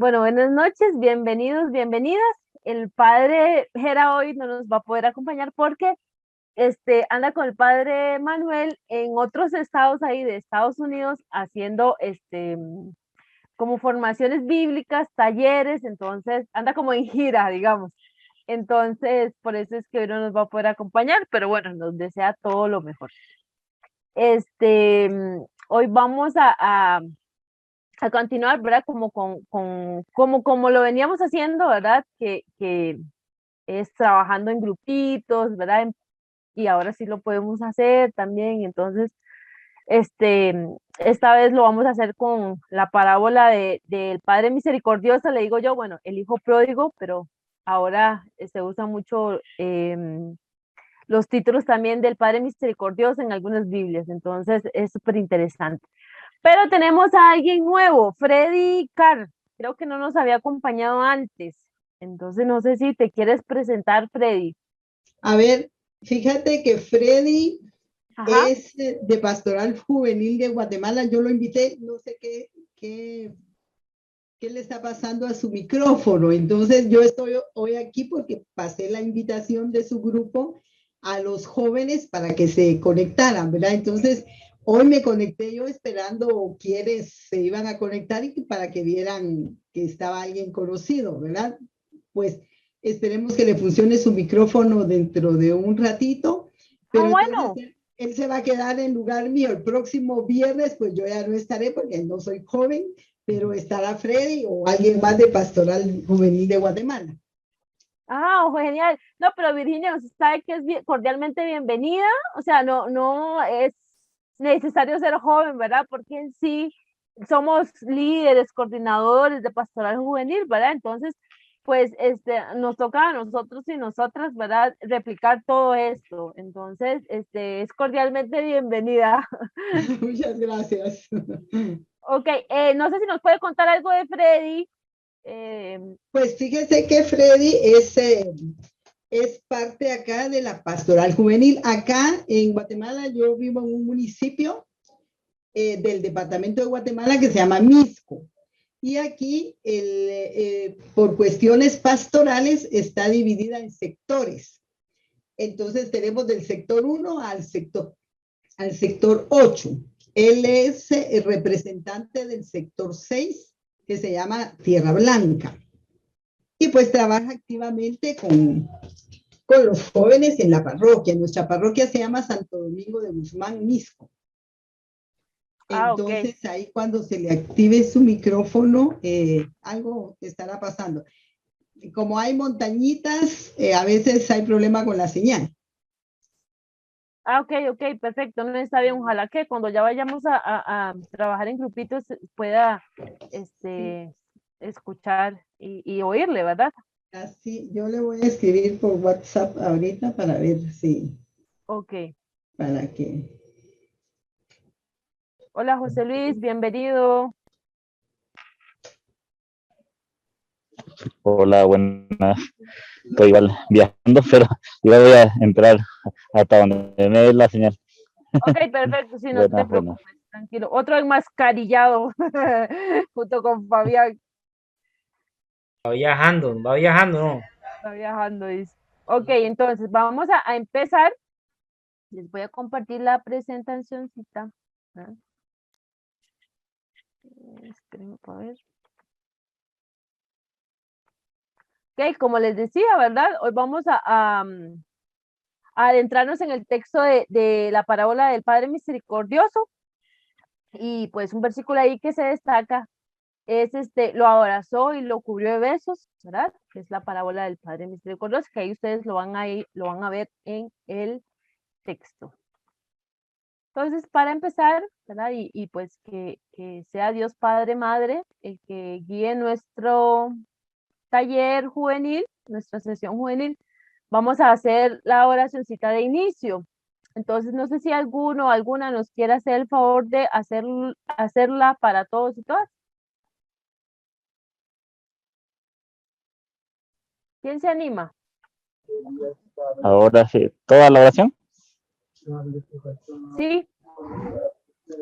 Bueno, buenas noches, bienvenidos, bienvenidas. El padre Jera hoy no nos va a poder acompañar porque anda con el padre Manuel en otros estados ahí de Estados Unidos haciendo como formaciones bíblicas, talleres, entonces anda como en gira, digamos. Entonces, por eso es que hoy no nos va a poder acompañar, pero bueno, nos desea todo lo mejor. Hoy vamos a continuar, ¿verdad? Como lo veníamos haciendo, ¿verdad? Que es trabajando en grupitos, ¿verdad? Y ahora sí lo podemos hacer también. Entonces, este, esta vez lo vamos a hacer con la parábola del Padre Misericordioso, le digo yo, bueno, el Hijo Pródigo, pero ahora se usa mucho los títulos también del Padre Misericordioso en algunas Biblias, entonces es súper interesante. Pero tenemos a alguien nuevo, Freddy Carr. Creo que no nos había acompañado antes. Entonces no sé si te quieres presentar, Freddy. A ver, fíjate que Freddy Ajá. es de Pastoral Juvenil de Guatemala. Yo lo invité, no sé qué le está pasando a su micrófono. Entonces yo estoy hoy aquí porque pasé la invitación de su grupo a los jóvenes para que se conectaran, ¿verdad? Entonces hoy me conecté yo esperando quienes se iban a conectar y para que vieran que estaba alguien conocido, ¿verdad? Pues esperemos que le funcione su micrófono dentro de un ratito, Ah, pero entonces bueno. él se va a quedar en lugar mío. El próximo viernes, pues yo ya no estaré porque no soy joven, pero estará Freddy o alguien más de Pastoral Juvenil de Guatemala. Ah, genial. No, pero Virginia, usted sabe que es cordialmente bienvenida. O sea, no es necesario ser joven, ¿verdad? Porque en sí somos líderes, coordinadores de pastoral juvenil, ¿verdad? Entonces, pues nos toca a nosotros y nosotras, ¿verdad? Replicar todo esto. Entonces, es cordialmente bienvenida. Muchas gracias. Ok, no sé si nos puede contar algo de Freddy. Eh, Pues fíjese que Freddy es parte acá de la Pastoral Juvenil. Acá en Guatemala yo vivo en un municipio del departamento de Guatemala que se llama Misco. Y aquí, por cuestiones pastorales, está dividida en sectores. Entonces tenemos del sector 1 al sector 8. Él es el representante del sector 6, que se llama Tierra Blanca. Y pues trabaja activamente con los jóvenes en la parroquia. Nuestra parroquia se llama Santo Domingo de Guzmán, Misco. ok. Entonces ahí cuando se le active su micrófono, algo estará pasando. Como hay montañitas, a veces hay problema con la señal. Ah, ok, ok, perfecto, no está bien. Ojalá que cuando ya vayamos a trabajar en grupitos pueda Sí, este, escuchar y oírle, ¿verdad? así yo le voy a escribir por WhatsApp ahorita para ver si, Ok. para que. Hola, José Luis, bienvenido. Hola, buenas. Estoy igual viajando, pero igual voy a entrar hasta donde me dé la señal. Ok, perfecto, sí, no te Buenas, buenas. preocupes, tranquilo. Otro enmascarillado junto con Fabián, Va viajando, ¿no? está viajando, dice. Ok, entonces vamos a empezar. Les voy a compartir la presentacióncita. ¿Ah? Espérenme para ver. Ok, como les decía, ¿verdad? Hoy vamos a adentrarnos en el texto de la parábola del Padre Misericordioso y pues un versículo ahí que se destaca es lo abrazó y lo cubrió de besos, ¿verdad? Que es la parábola del Padre Misericordioso, que ahí ustedes lo van a ver en el texto. Entonces, para empezar, ¿verdad? Y pues que sea Dios Padre, Madre, el que guíe nuestro taller juvenil, nuestra sesión juvenil, vamos a hacer la oracióncita de inicio. Entonces, no sé si alguno o alguna nos quiera hacer el favor de hacerla para todos y todas. ¿Quién se anima? Ahora sí, ¿toda la oración? Sí,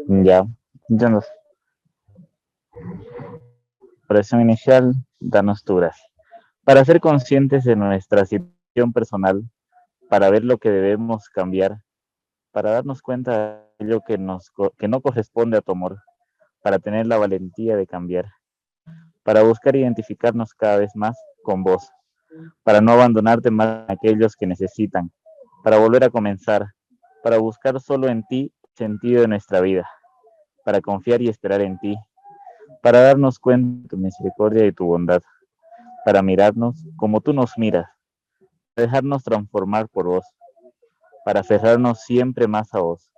Ya, entiendo. oración inicial, danos tu gracia. Para ser conscientes de nuestra situación personal, para ver lo que debemos cambiar, para darnos cuenta de lo que no corresponde a tu amor, para tener la valentía de cambiar, para buscar identificarnos cada vez más con vos, para no abandonarte más a aquellos que necesitan, para volver a comenzar, para buscar solo en ti sentido de nuestra vida, para confiar y esperar en ti, para darnos cuenta de tu misericordia y tu bondad, para mirarnos como tú nos miras, para dejarnos transformar por vos, para aferrarnos siempre más a vos,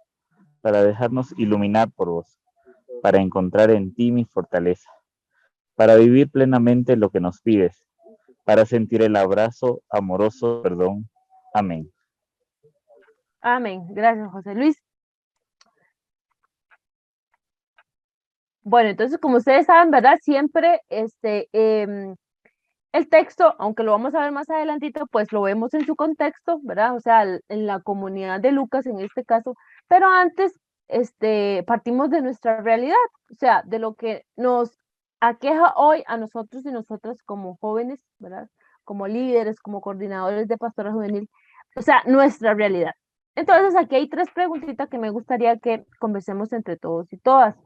para dejarnos iluminar por vos, para encontrar en ti mi fortaleza, para vivir plenamente lo que nos pides, para sentir el abrazo amoroso, perdón. Amén. Amén. Gracias, José Luis. Bueno, entonces, como ustedes saben, ¿verdad? Siempre el texto, aunque lo vamos a ver más adelantito, pues lo vemos en su contexto, ¿verdad? O sea, en la comunidad de Lucas en este caso, pero antes partimos de nuestra realidad, o sea, de lo que nos aqueja hoy a nosotros y nosotras como jóvenes, ¿verdad? Como líderes, como coordinadores de pastoral juvenil, o sea, nuestra realidad. Entonces, aquí hay 3 preguntitas que me gustaría que conversemos entre todos y todas.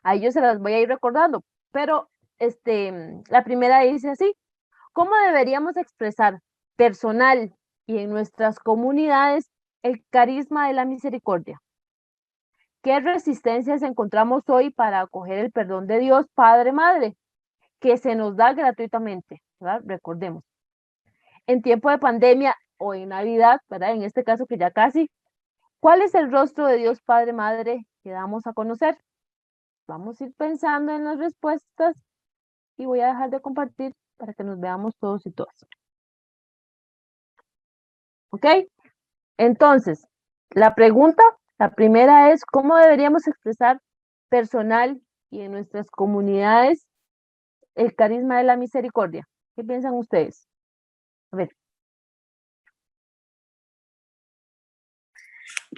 A ellos se las voy a ir recordando, pero la primera dice así: ¿cómo deberíamos expresar personal y en nuestras comunidades el carisma de la misericordia? ¿Qué resistencias encontramos hoy para acoger el perdón de Dios Padre Madre, que se nos da gratuitamente? ¿Verdad? Recordemos. En tiempo de pandemia o en Navidad, ¿verdad? En este caso que ya casi, ¿cuál es el rostro de Dios Padre Madre que damos a conocer? Vamos a ir pensando en las respuestas y voy a dejar de compartir para que nos veamos todos y todas. ¿Ok? Entonces, la primera es, ¿cómo deberíamos expresar personal y en nuestras comunidades el carisma de la misericordia? ¿Qué piensan ustedes? A ver.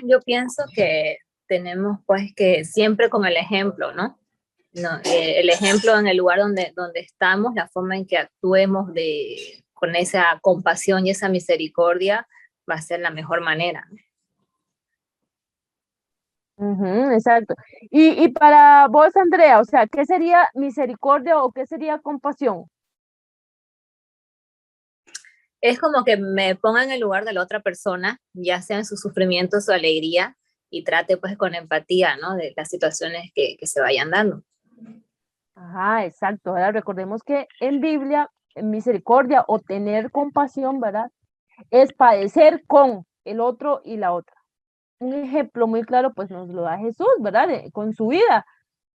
Yo pienso que tenemos pues que siempre con el ejemplo, ¿no? El ejemplo en el lugar donde estamos, la forma en que actuemos con esa compasión y esa misericordia va a ser la mejor manera. Exacto. Y para vos, Andrea, o sea, ¿qué sería misericordia o qué sería compasión? Es como que me ponga en el lugar de la otra persona, ya sea en su sufrimiento, su alegría, y trate pues con empatía, ¿no? De las situaciones que se vayan dando. Ajá, exacto, ¿verdad? Recordemos que en Biblia, en misericordia o tener compasión, ¿verdad? Es padecer con el otro y la otra. Un ejemplo muy claro, pues nos lo da Jesús, ¿verdad? Con su vida.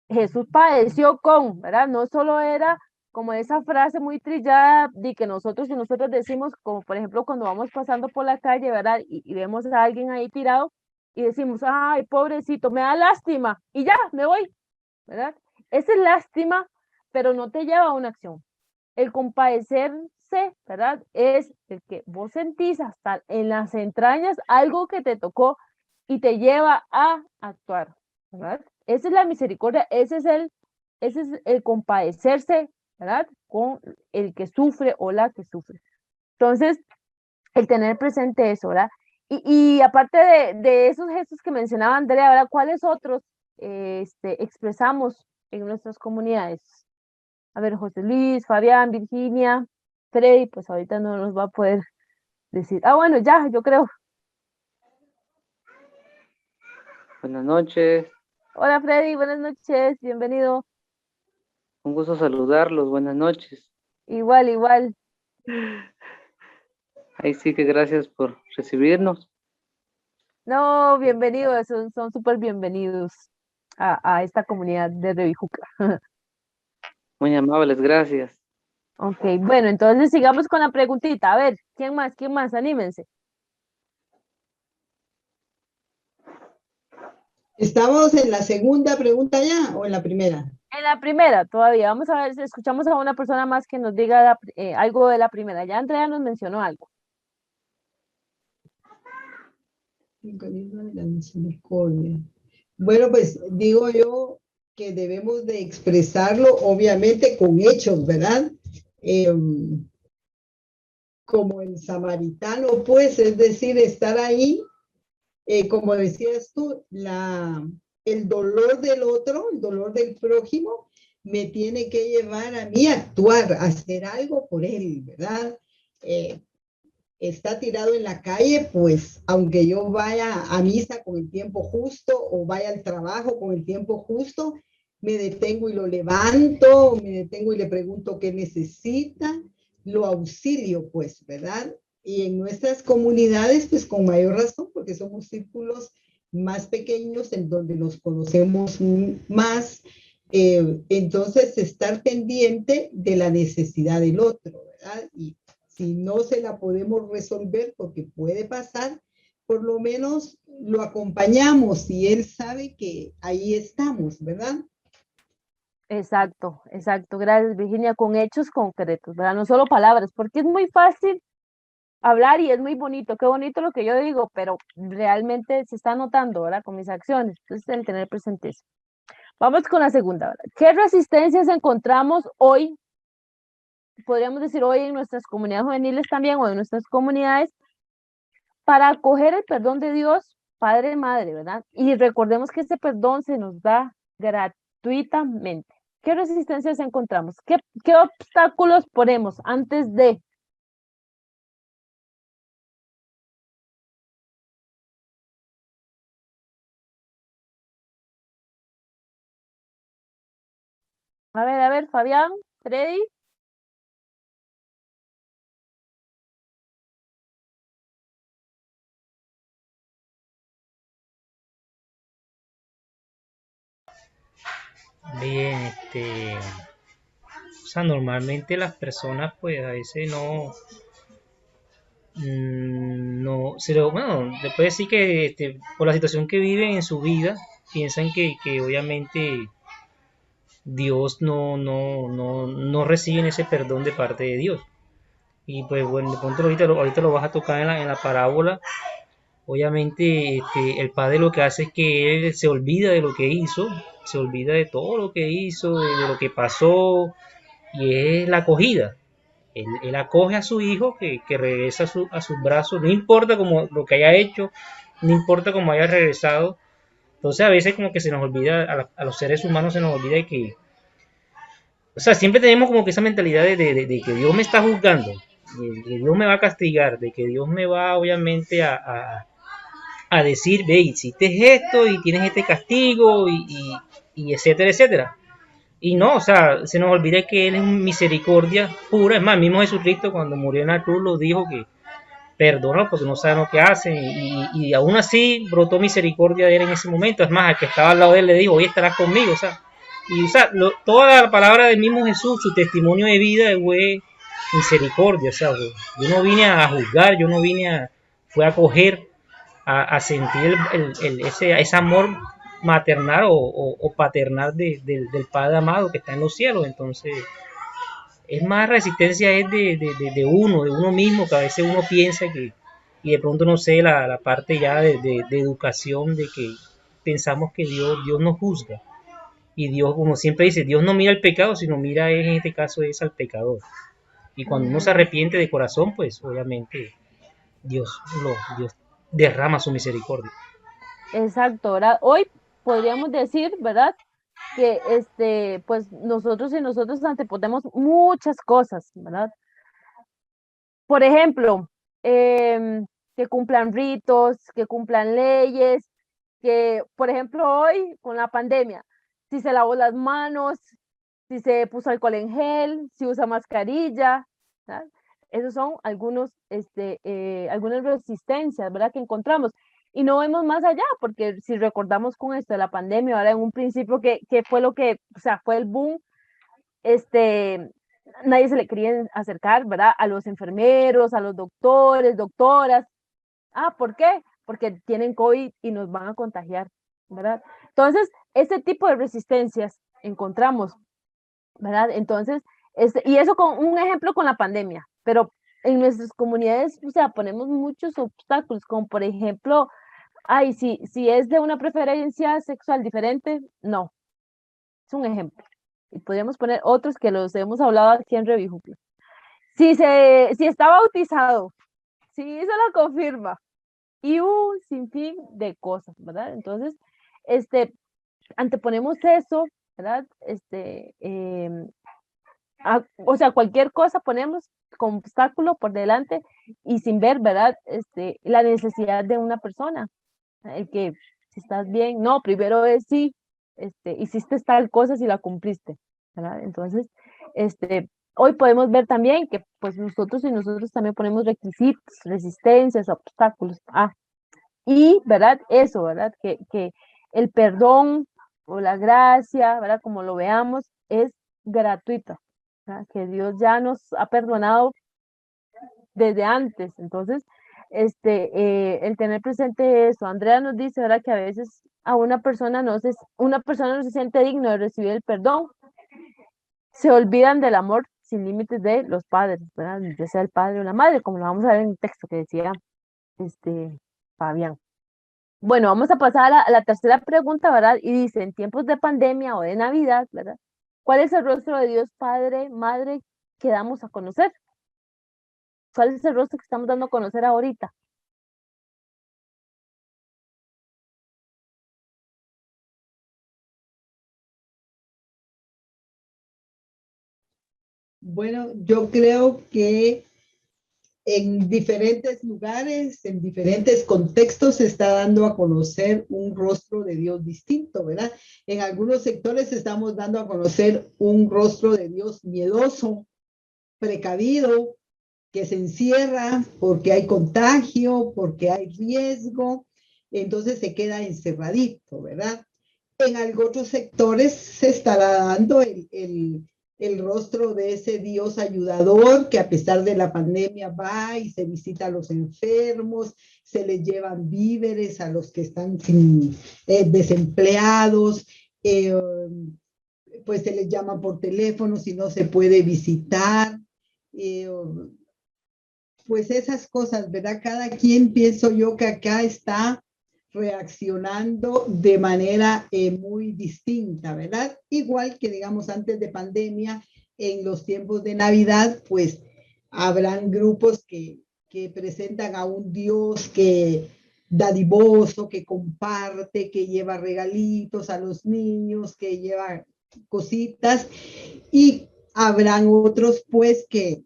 Jesús padeció con, ¿verdad? No solo era como esa frase muy trillada de que nosotros y nosotros decimos, como por ejemplo cuando vamos pasando por la calle, ¿verdad? Y vemos a alguien ahí tirado y decimos, ay, pobrecito, me da lástima y ya, me voy, ¿verdad? Esa es lástima, pero no te lleva a una acción. El compadecerse, ¿verdad? Es el que vos sentís hasta en las entrañas algo que te tocó y te lleva a actuar, ¿verdad? Esa es la misericordia, ese es el compadecerse, ¿verdad? Con el que sufre o la que sufre. Entonces, el tener presente eso, ¿verdad? Y aparte de esos gestos que mencionaba Andrea, ¿verdad? ¿Cuáles otros expresamos en nuestras comunidades? A ver, José Luis, Fabián, Virginia, Freddy, pues ahorita no nos va a poder decir. Ah, bueno, ya, yo creo. Buenas noches, Hola Freddy, buenas noches, bienvenido. un gusto saludarlos, buenas noches. Igual, igual. Ahí sí que gracias por recibirnos. No, bienvenidos, son súper bienvenidos a esta comunidad de Revijuca. Muy amables, gracias. Ok, bueno, entonces sigamos con la preguntita. A ver, ¿quién más? ¿Quién más? Anímense. ¿Estamos en la segunda pregunta ya o en la primera? En la primera, todavía. Vamos a ver si escuchamos a una persona más que nos diga algo de la primera. Ya Andrea nos mencionó algo. El carisma de la misericordia. Bueno, pues digo yo, que debemos de expresarlo, obviamente, con hechos, ¿verdad? Como el samaritano, pues, es decir, estar ahí, como decías tú, el dolor del otro, el dolor del prójimo, me tiene que llevar a mí a actuar, a hacer algo por él, ¿verdad? Está tirado en la calle, pues aunque yo vaya a misa con el tiempo justo o vaya al trabajo con el tiempo justo, me detengo y lo levanto, me detengo y le pregunto qué necesita, lo auxilio, pues, ¿verdad? Y en nuestras comunidades, pues con mayor razón, porque somos círculos más pequeños en donde nos conocemos más, entonces estar pendiente de la necesidad del otro, ¿verdad? Y si no se la podemos resolver, porque puede pasar, por lo menos lo acompañamos y él sabe que ahí estamos, ¿verdad? Exacto, exacto. Gracias, Virginia, con hechos concretos, ¿verdad? No solo palabras, porque es muy fácil hablar y es muy bonito, qué bonito lo que yo digo, pero realmente se está notando, ¿verdad? Con mis acciones. Entonces, el tener presente eso. Vamos con la segunda, ¿verdad? ¿Qué resistencias encontramos hoy? Podríamos decir hoy en nuestras comunidades juveniles también o en nuestras comunidades para acoger el perdón de Dios, Padre y Madre, ¿verdad? Y recordemos que ese perdón se nos da gratuitamente. ¿Qué resistencias encontramos? ¿Qué obstáculos ponemos antes de? A ver, Fabián, Freddy. Bien, o sea, normalmente las personas pues a veces bueno, le puede decir que por la situación que viven en su vida, piensan que obviamente Dios no reciben ese perdón de parte de Dios. Y pues bueno, de pronto ahorita lo vas a tocar en la parábola. Obviamente el padre lo que hace es que él se olvida de lo que hizo, se olvida de todo lo que hizo, de lo que pasó, y es la acogida. Él acoge a su hijo que regresa a sus brazos, no importa como lo que haya hecho, no importa cómo haya regresado. Entonces a veces como que se nos olvida, a los seres humanos se nos olvida que, o sea, siempre tenemos como que esa mentalidad de que Dios me está juzgando, de que Dios me va a castigar, de que Dios me va obviamente a decir, ve, hiciste esto y tienes este castigo y etcétera, etcétera. Y no, o sea, se nos olvida que Él es misericordia pura. Es más, mismo Jesucristo cuando murió en la cruz lo dijo que perdonó porque no saben lo que hacen. Y aún así brotó misericordia de Él en ese momento. Es más, al que estaba al lado de Él le dijo, hoy estarás conmigo. O sea toda la palabra del mismo Jesús, su testimonio de vida fue misericordia. O sea, yo no vine a juzgar, yo no vine fue a acoger, a sentir ese amor maternal o paternal del Padre amado que está en los cielos. Entonces, es más resistencia es de uno mismo, que a veces uno piensa que, y de pronto no sé, la parte ya de educación, de que pensamos que Dios nos juzga. Y Dios, como siempre dice, Dios no mira el pecado, sino mira en este caso es al pecador. Y cuando uno se arrepiente de corazón, pues obviamente Dios derrama su misericordia. Exacto, ¿verdad? Hoy podríamos decir, ¿verdad? Que pues nosotros y nosotros anteponemos muchas cosas, ¿verdad? Por ejemplo, que cumplan ritos, que cumplan leyes, que, por ejemplo, hoy con la pandemia, si se lavó las manos, si se puso alcohol en gel, si usa mascarilla, ¿verdad? Esos son algunas resistencias, ¿verdad? Que encontramos. Y no vemos más allá, porque si recordamos con esto de la pandemia, ahora en un principio que fue lo que, o sea, fue el boom, nadie se le quería acercar, ¿verdad? A los enfermeros, a los doctores, doctoras. Ah, ¿por qué? Porque tienen COVID y nos van a contagiar, ¿verdad? Entonces, este tipo de resistencias encontramos, ¿verdad? Entonces, y eso con un ejemplo con la pandemia, pero en nuestras comunidades, o sea, ponemos muchos obstáculos, como por ejemplo, ay, si es de una preferencia sexual diferente, no. Es un ejemplo. Y podríamos poner otros que los hemos hablado aquí en Revijupla. Si está bautizado, si hizo la confirma y un sinfín de cosas, ¿verdad? Entonces, anteponemos eso, ¿verdad? O sea, cualquier cosa ponemos como obstáculo por delante y sin ver, ¿verdad? La necesidad de una persona. El que, si estás bien, no, primero es sí, hiciste tal cosa si la cumpliste, ¿verdad? Entonces, hoy podemos ver también que pues nosotros y nosotros también ponemos requisitos, resistencias, obstáculos. Y, ¿verdad? Eso, ¿verdad? Que el perdón o la gracia, ¿verdad? Como lo veamos, es gratuita, ¿verdad? Que Dios ya nos ha perdonado desde antes. Entonces, el tener presente eso. Andrea nos dice, ¿verdad? Que a veces a una persona no se siente digno de recibir el perdón. Se olvidan del amor sin límites de los padres, ¿verdad? Ya sea el padre o la madre, como lo vamos a ver en el texto que decía Fabián. Bueno, vamos a pasar a la tercera pregunta, ¿verdad? Y dice, en tiempos de pandemia o de Navidad, ¿verdad? ¿Cuál es el rostro de Dios Padre, Madre que damos a conocer? ¿Cuál es el rostro que estamos dando a conocer ahorita? Bueno, yo creo que en diferentes lugares, en diferentes contextos, se está dando a conocer un rostro de Dios distinto, ¿verdad? En algunos sectores estamos dando a conocer un rostro de Dios miedoso, precavido, que se encierra porque hay contagio, porque hay riesgo, entonces se queda encerradito, ¿verdad? En algunos sectores se estará dando el rostro de ese Dios ayudador que a pesar de la pandemia va y se visita a los enfermos, se les llevan víveres a los que están desempleados, pues se les llama por teléfono si no se puede visitar. Eh, pues esas cosas, ¿verdad? Cada quien pienso yo que acá está reaccionando de manera muy distinta, ¿verdad? Igual que digamos antes de pandemia, en los tiempos de Navidad, pues habrán grupos que presentan a un Dios que dadivoso, que comparte, que lleva regalitos a los niños, que lleva cositas, y habrán otros pues que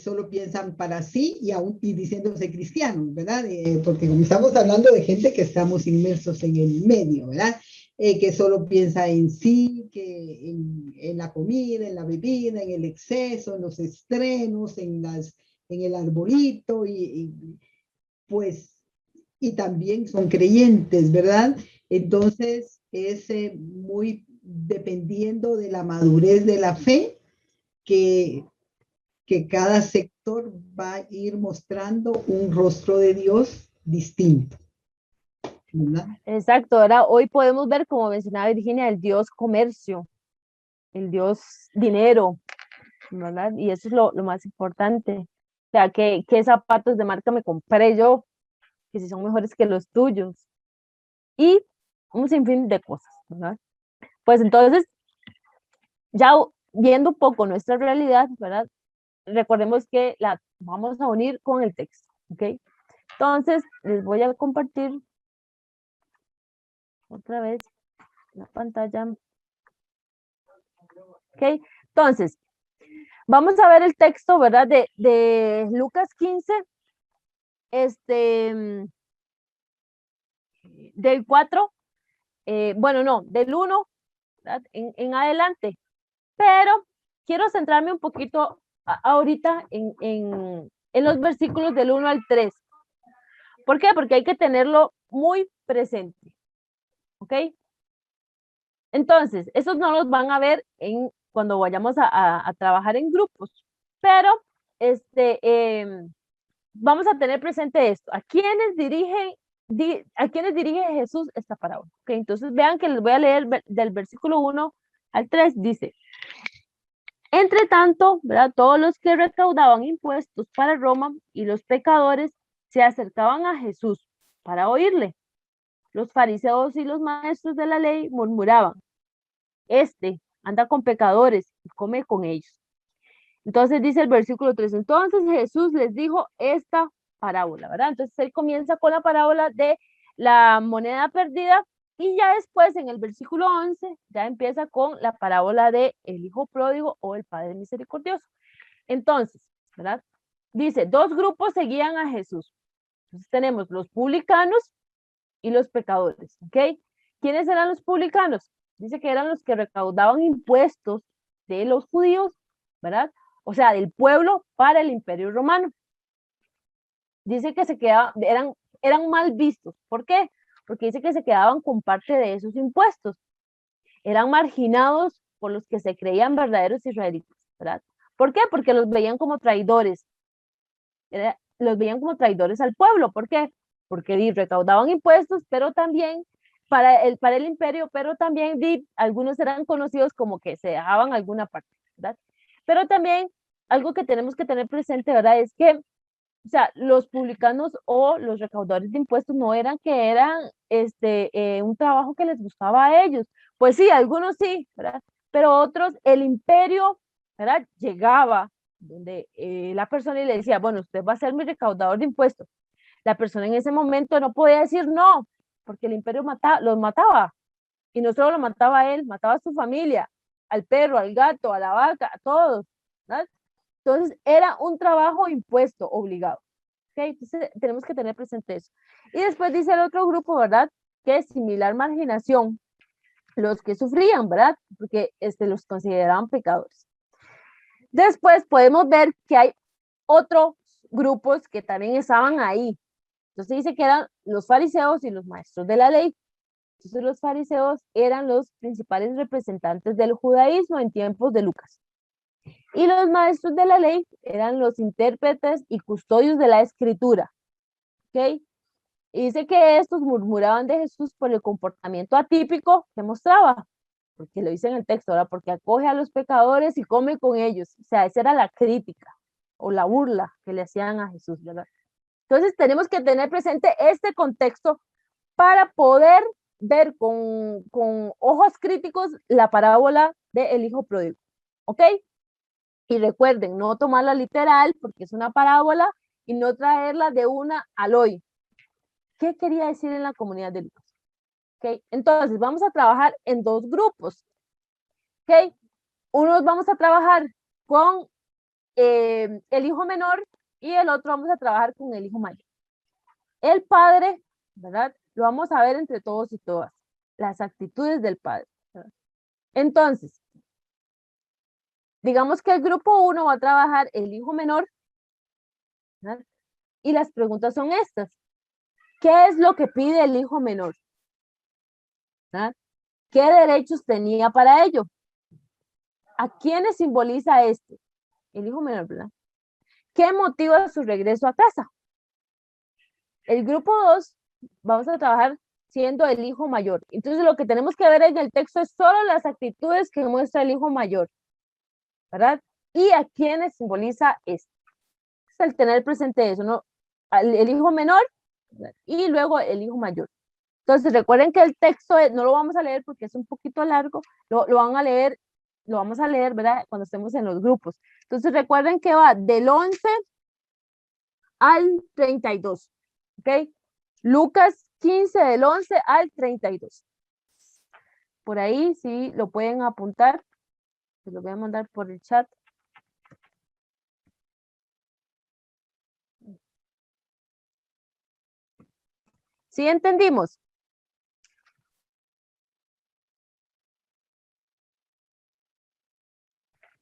solo piensan para sí y aún y diciéndose cristianos, ¿verdad? Porque como estamos hablando de gente que estamos inmersos en el medio, ¿verdad? Que solo piensa en sí, que en la comida, en la bebida, en el exceso, en los estrenos, en el arbolito, pues, y también son creyentes, ¿verdad? Entonces, es muy dependiendo de la madurez de la fe que cada sector va a ir mostrando un rostro de Dios distinto, ¿verdad? Exacto, ¿verdad? Hoy podemos ver, como mencionaba Virginia, el Dios comercio, el Dios dinero, ¿verdad? Y eso es lo más importante. O sea, ¿qué zapatos de marca me compré yo? Que si son mejores que los tuyos. Y un sinfín de cosas, ¿verdad? Pues entonces, ya viendo un poco nuestra realidad, ¿verdad? Recordemos que la vamos a unir con el texto, ¿ok? Entonces, les voy a compartir otra vez la pantalla. ¿Ok? Entonces, vamos a ver el texto, ¿verdad? De Lucas 15, del 4, bueno, no, del 1, ¿verdad? En adelante. Pero quiero centrarme un poquito ahorita en los versículos del 1 al 3. ¿Por qué? Porque hay que tenerlo muy presente. ¿Ok? Entonces, esos no los van a ver cuando vayamos a trabajar en grupos, pero vamos a tener presente esto. ¿A quiénes dirige Jesús esta parábola? Okay, entonces vean que les voy a leer del versículo 1 al 3, dice, entre tanto, ¿verdad? Todos los que recaudaban impuestos para Roma y los pecadores se acercaban a Jesús para oírle. Los fariseos y los maestros de la ley murmuraban, Este anda con pecadores y come con ellos. Entonces dice el versículo 3, entonces Jesús les dijo esta parábola, ¿verdad? Entonces él comienza con la parábola de la moneda perdida y ya después en el versículo 11 ya empieza con la parábola de el hijo pródigo o el padre misericordioso. Entonces, ¿verdad? Dice, dos grupos seguían a Jesús. Entonces tenemos los publicanos y los pecadores, ¿ok? ¿Quiénes eran los publicanos? Dice que eran los que recaudaban impuestos de los judíos, ¿verdad? O sea, del pueblo para el imperio romano. Dice que se quedaban, eran mal vistos. ¿Por qué? Porque dice que se quedaban con parte de esos impuestos. Eran marginados por los que se creían verdaderos israelitas, ¿verdad? ¿Por qué? Porque los veían como traidores. Los veían como traidores al pueblo. ¿Por qué? Porque recaudaban impuestos, pero también para el imperio, pero también algunos eran conocidos como que se dejaban alguna parte, ¿verdad? Pero también algo que tenemos que tener presente, ¿verdad? Es que, o sea, los publicanos o los recaudadores de impuestos no eran que eran un trabajo que les gustaba a ellos. Pues sí, algunos sí, ¿verdad? Pero otros, el imperio, ¿verdad? Llegaba donde la persona y le decía, bueno, usted va a ser mi recaudador de impuestos. La persona en ese momento no podía decir no, porque el imperio los mataba. Y no solo lo mataba a él, mataba a su familia, al perro, al gato, a la vaca, a todos. ¿Verdad? Entonces era un trabajo impuesto, obligado. ¿Okay? Entonces tenemos que tener presente eso. Y después dice el otro grupo, ¿verdad? Que es similar marginación, los que sufrían, ¿verdad? Porque los consideraban pecadores. Después podemos ver que hay otros grupos que también estaban ahí. Entonces dice que eran los fariseos y los maestros de la ley. Entonces los fariseos eran los principales representantes del judaísmo en tiempos de Lucas. Y los maestros de la ley eran los intérpretes y custodios de la escritura. ¿Ok? Y dice que estos murmuraban de Jesús por el comportamiento atípico que mostraba, porque lo dice en el texto, ¿verdad? Porque acoge a los pecadores y come con ellos. O sea, esa era la crítica o la burla que le hacían a Jesús, ¿verdad? Entonces tenemos que tener presente este contexto para poder ver con ojos críticos la parábola del hijo pródigo. ¿Ok? Y recuerden, no tomarla literal porque es una parábola y no traerla de una al hoy. ¿Qué quería decir en la comunidad de Lucas? ¿Okay? Entonces, vamos a trabajar en dos grupos. ¿Okay? Unos vamos a trabajar con el hijo menor y el otro vamos a trabajar con el hijo mayor. El padre, ¿verdad? Lo vamos a ver entre todos y todas. Las actitudes del padre. ¿Verdad? Entonces, digamos que el grupo 1 va a trabajar el hijo menor, ¿verdad? Y las preguntas son estas. ¿Qué es lo que pide el hijo menor? ¿Verdad? ¿Qué derechos tenía para ello? ¿A quiénes simboliza este? El hijo menor, ¿verdad? ¿Qué motiva su regreso a casa? El grupo 2, vamos a trabajar siendo el hijo mayor. Entonces, lo que tenemos que ver en el texto es solo las actitudes que muestra el hijo mayor, ¿verdad? Y a quiénes simboliza este. Es el tener presente eso, ¿no? El hijo menor, ¿verdad? Y luego el hijo mayor. Entonces, recuerden que el texto no lo vamos a leer porque es un poquito largo, lo van a leer, lo vamos a leer, ¿verdad? Cuando estemos en los grupos. Entonces, recuerden que va del 11 al 32, ¿ok? Lucas 15 del 11 al 32. Por ahí, sí, lo pueden apuntar. Se lo voy a mandar por el chat. ¿Sí entendimos?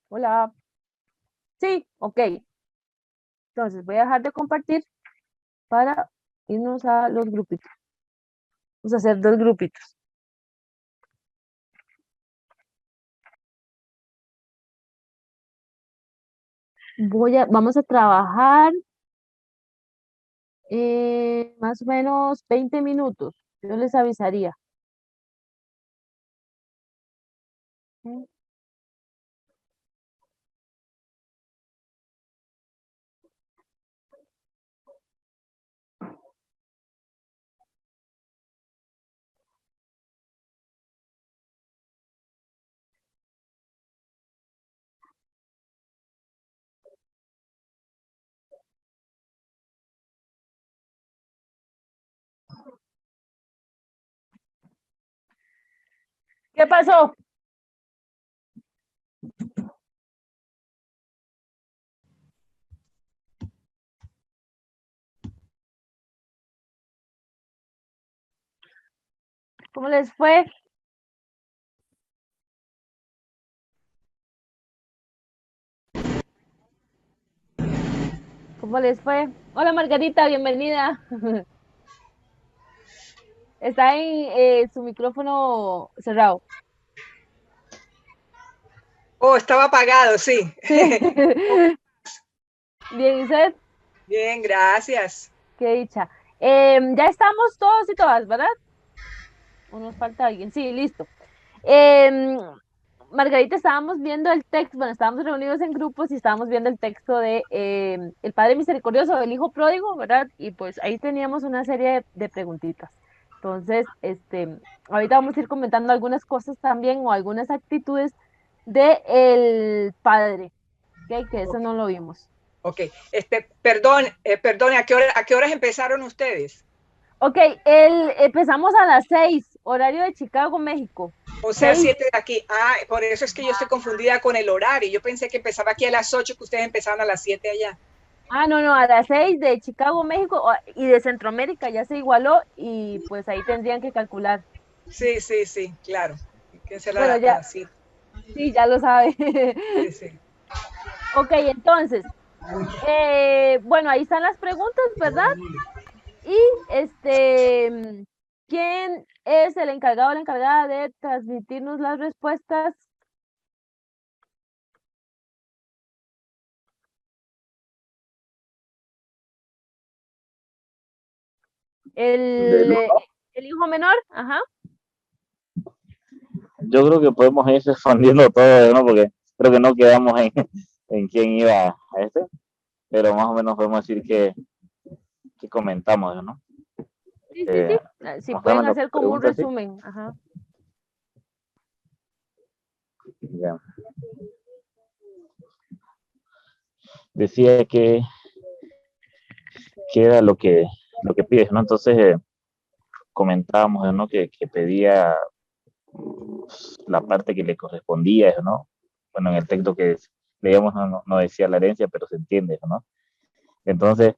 Hola. Sí, ok. Entonces voy a dejar de compartir para irnos a los grupitos. Vamos a hacer dos grupitos. Vamos a trabajar más o menos 20 minutos. Yo les avisaría. ¿Qué pasó? ¿Cómo les fue? ¿Cómo les fue? Hola Margarita, bienvenida. Está en su micrófono cerrado. Oh, estaba apagado, sí. Sí. Bien, ¿y usted? Bien, gracias. Qué dicha. Ya estamos todos y todas, ¿verdad? ¿O nos falta alguien? Sí, listo. Em, Margarita, estábamos viendo el texto, bueno, estábamos reunidos en grupos y estábamos viendo el texto de El Padre Misericordioso del Hijo Pródigo, ¿verdad? Y pues ahí teníamos una serie de preguntitas. Entonces, ahorita vamos a ir comentando algunas cosas también o algunas actitudes de el Padre, ¿ok? Que eso no lo vimos. Ok, perdón, ¿a qué horas empezaron ustedes? Ok, empezamos a las 6, horario de Chicago, México. O sea, 6. 7 de aquí. Ah, por eso es que yo estoy confundida con el horario. Yo pensé que empezaba aquí a las 8, que ustedes empezaban a las 7 allá. Ah, no, a las 6 de Chicago, México y de Centroamérica ya se igualó y pues ahí tendrían que calcular. Sí, claro. Que será Bueno, a ya, las 7. sí, ya lo sabe. Sí. Ok, entonces, bueno, ahí están las preguntas, ¿verdad? Y ¿quién es el encargado o la encargada de transmitirnos las respuestas? Del El, uno. eh, el hijo menor, ajá. Yo creo que podemos ir respondiendo todo, ¿no? Porque creo que no quedamos en quién iba a este, pero más o menos podemos decir que comentamos, ¿no? Sí, sí, sí. Eh, Si nos daban pueden la hacer como un pregunta, sí. resumen, ajá. Ya. Decía que era lo que pides, ¿no? Entonces comentábamos, ¿no? Que pedía la parte que le correspondía, ¿no? Bueno, en el texto que leíamos no decía la herencia, pero se entiende, ¿no? Entonces,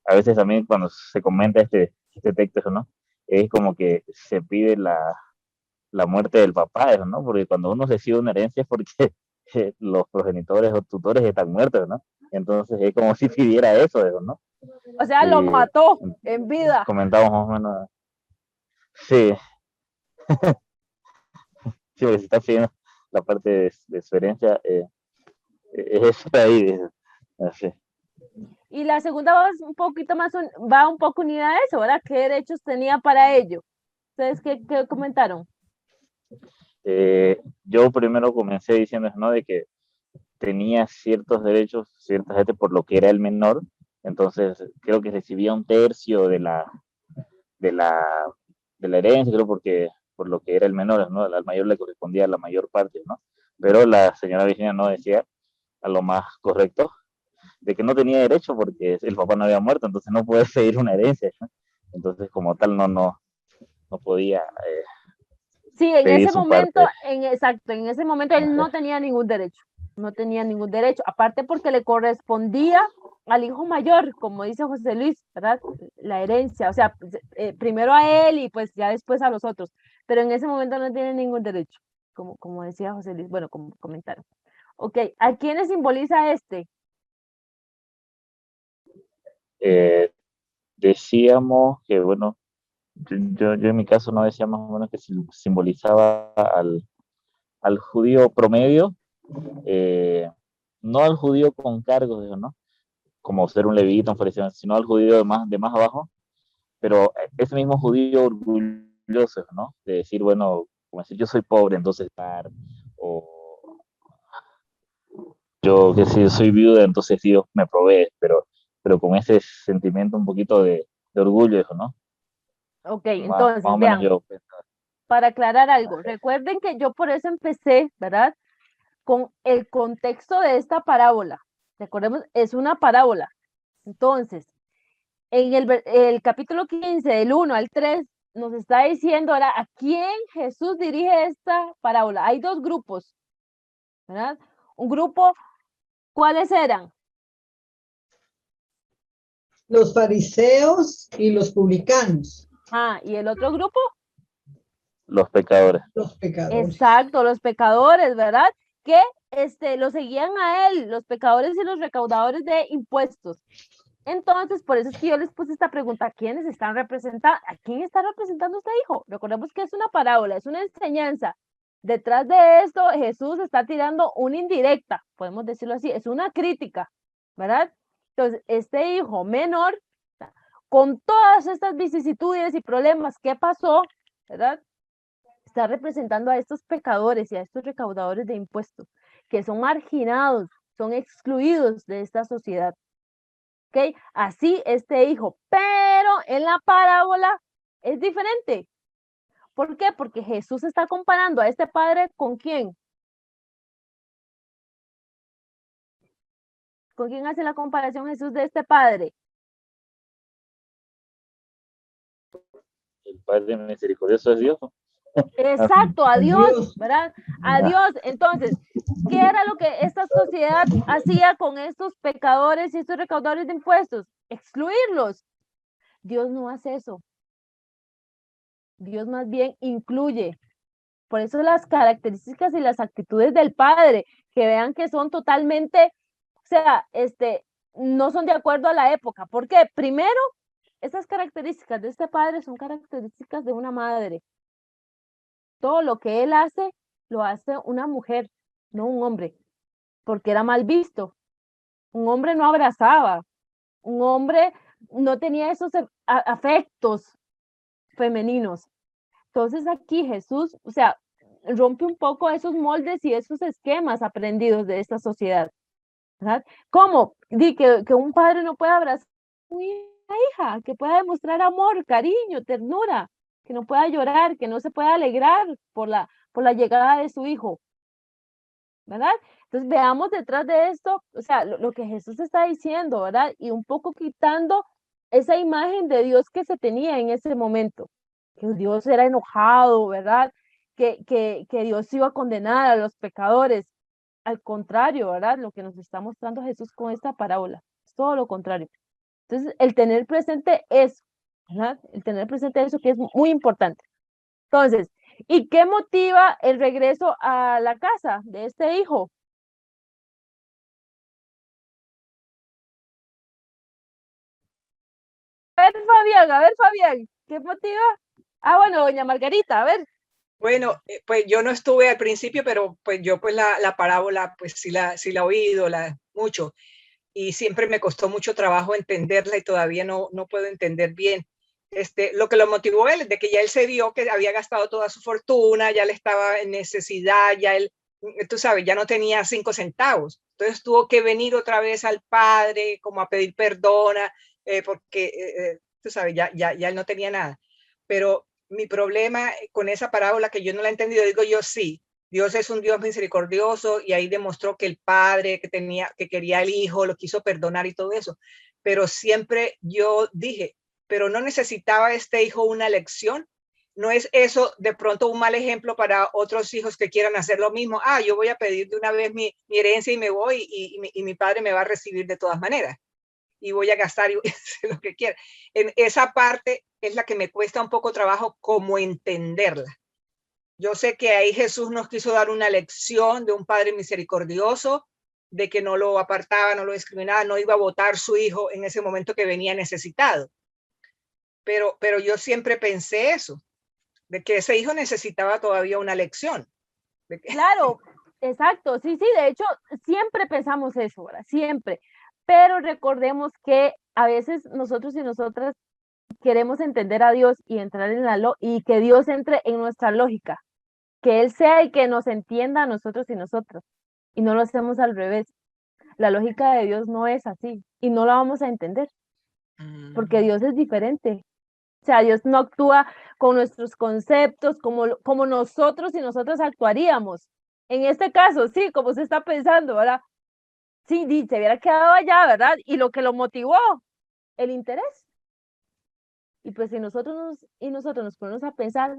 a veces también cuando se comenta este texto, ¿no? Es como que se pide la muerte del papá, ¿no? Porque cuando uno recibe una herencia es porque los progenitores o tutores están muertos, ¿no? Entonces es como si pidiera eso, ¿no? O sea, lo Y mató en vida. comentamos más o menos, sí, sí, porque se está pidiendo la parte de su herencia, es eso ahí, así. Y la segunda va un poquito más, va un poco unida a eso, ¿verdad? ¿Qué derechos tenía para ello? ¿Ustedes qué comentaron? Yo primero comencé diciendo, ¿no? De que tenía ciertos derechos, ciertas gente por lo que era el menor, entonces creo que recibía un tercio de la, de la herencia, creo porque por lo que era el menor, ¿no? Al mayor le correspondía la mayor parte, ¿no? Pero la señora Virginia no decía a lo más correcto de que no tenía derecho porque el papá no había muerto, entonces no puede pedir una herencia, ¿no? Entonces como tal no podía Sí, en pedir ese su momento, parte. exacto, en ese momento él no tenía ningún derecho, no tenía ningún derecho, aparte porque le correspondía al hijo mayor, como dice José Luis, ¿verdad? La herencia, o sea, primero a él y pues ya después a los otros, pero en ese momento no tiene ningún derecho, como decía José Luis, bueno, como comentaron. Ok, ¿a quiénes simboliza este? Eh, Decíamos que, bueno, yo en mi caso no decía más o menos que simbolizaba al judío promedio, eh, no al judío con cargos, ¿no? Como ser un levita, un fariseo, sino al judío de más abajo, pero ese mismo judío orgulloso, ¿no? De decir, bueno, como decir, yo soy pobre, entonces, o yo que si soy viuda, entonces Dios me provee, pero con ese sentimiento un poquito de orgullo, ¿no? Ok, Más entonces, o menos vean, yo. para aclarar algo, recuerden que yo por eso empecé, ¿verdad? Con el contexto de esta parábola. Recordemos, es una parábola. Entonces, en el capítulo 15, del 1 al 3, nos está diciendo ahora a quién Jesús dirige esta parábola. Hay dos grupos, ¿verdad? Un grupo, ¿cuáles eran? Los fariseos y los publicanos, ¿Y el otro grupo? Los pecadores. los pecadores. Exacto, los pecadores, ¿verdad? Que lo seguían a él, los pecadores y los recaudadores de impuestos. Entonces, por eso es que yo les puse esta pregunta: ¿a quiénes están representando? ¿A quién está representando este hijo? Recordemos que es una parábola, es una enseñanza. Detrás de esto, Jesús está tirando una indirecta, podemos decirlo así, es una crítica, ¿verdad? Entonces, este hijo menor, con todas estas vicisitudes y problemas que pasó, ¿verdad? Está representando a estos pecadores y a estos recaudadores de impuestos, que son marginados, son excluidos de esta sociedad. ¿Ok? Así este hijo, pero en la parábola es diferente. ¿Por qué? Porque Jesús está comparando a este padre ¿con quién? ¿Con quién hace la comparación Jesús de este padre? El Padre misericordioso es Dios. Exacto, a Dios, Dios. ¿verdad? A Dios. Entonces, ¿qué era lo que esta sociedad hacía con estos pecadores y estos recaudadores de impuestos? Excluirlos. Dios no hace eso. Dios más bien incluye. Por eso las características y las actitudes del Padre, que vean que son totalmente, o sea, no son de acuerdo a la época. ¿Por qué? Primero, estas características de este Padre son características de una madre. Todo lo que él hace, lo hace una mujer, no un hombre, porque era mal visto. Un hombre no abrazaba, un hombre no tenía esos afectos femeninos. Entonces aquí Jesús, o sea, rompe un poco esos moldes y esos esquemas aprendidos de esta sociedad, ¿verdad? ¿Cómo? Que un padre no puede abrazar a una hija, que pueda demostrar amor, cariño, ternura, que no pueda llorar, que no se pueda alegrar por la llegada de su hijo, ¿verdad? Entonces veamos detrás de esto, o sea, lo que Jesús está diciendo, ¿verdad? Y un poco quitando esa imagen de Dios que se tenía en ese momento, que Dios era enojado, ¿verdad? Que Dios iba a condenar a los pecadores. Al contrario, ¿verdad? Lo que nos está mostrando Jesús con esta parábola, es todo lo contrario. Entonces, el tener presente eso, ¿verdad? El tener presente eso que es muy importante. Entonces, ¿y qué motiva el regreso a la casa de este hijo? A ver, Fabián, ¿qué motiva? Bueno, doña Margarita, a ver. Bueno, pues yo no estuve al principio, pero pues yo pues la parábola pues sí la he oído mucho, y siempre me costó mucho trabajo entenderla y todavía no puedo entender bien. Lo que lo motivó él, de que ya él se vio que había gastado toda su fortuna, ya le estaba en necesidad, ya él, tú sabes, ya no tenía 5 centavos. Entonces tuvo que venir otra vez al padre como a pedir perdón, porque, tú sabes, ya él no tenía nada. Pero mi problema con esa parábola, que yo no la he entendido, digo yo, sí, Dios es un Dios misericordioso, y ahí demostró que el padre que quería al hijo, lo quiso perdonar y todo eso. Pero siempre yo dije, pero no necesitaba este hijo una lección. ¿No es eso de pronto un mal ejemplo para otros hijos que quieran hacer lo mismo? Yo voy a pedir de una vez mi herencia y me voy, y mi padre me va a recibir de todas maneras, y voy a gastar y voy a hacer lo que quiera. En esa parte es la que me cuesta un poco trabajo como entenderla. Yo sé que ahí Jesús nos quiso dar una lección de un padre misericordioso, de que no lo apartaba, no lo discriminaba, no iba a botar su hijo en ese momento que venía necesitado. Pero yo siempre pensé eso, de que ese hijo necesitaba todavía una lección. Claro, exacto, sí, de hecho, siempre pensamos eso, ¿verdad? Siempre. Pero recordemos que a veces nosotros y nosotras queremos entender a Dios y entrar en y que Dios entre en nuestra lógica, que Él sea el que nos entienda a nosotros y nosotras, y no lo hacemos al revés. La lógica de Dios no es así, y no la vamos a entender, porque Dios es diferente. O sea, Dios no actúa con nuestros conceptos como nosotros y nosotras actuaríamos. En este caso, sí, como se está pensando, ¿verdad? Sí, se hubiera quedado allá, ¿verdad? Y lo que lo motivó, el interés. Y pues si nosotros nos ponemos a pensar,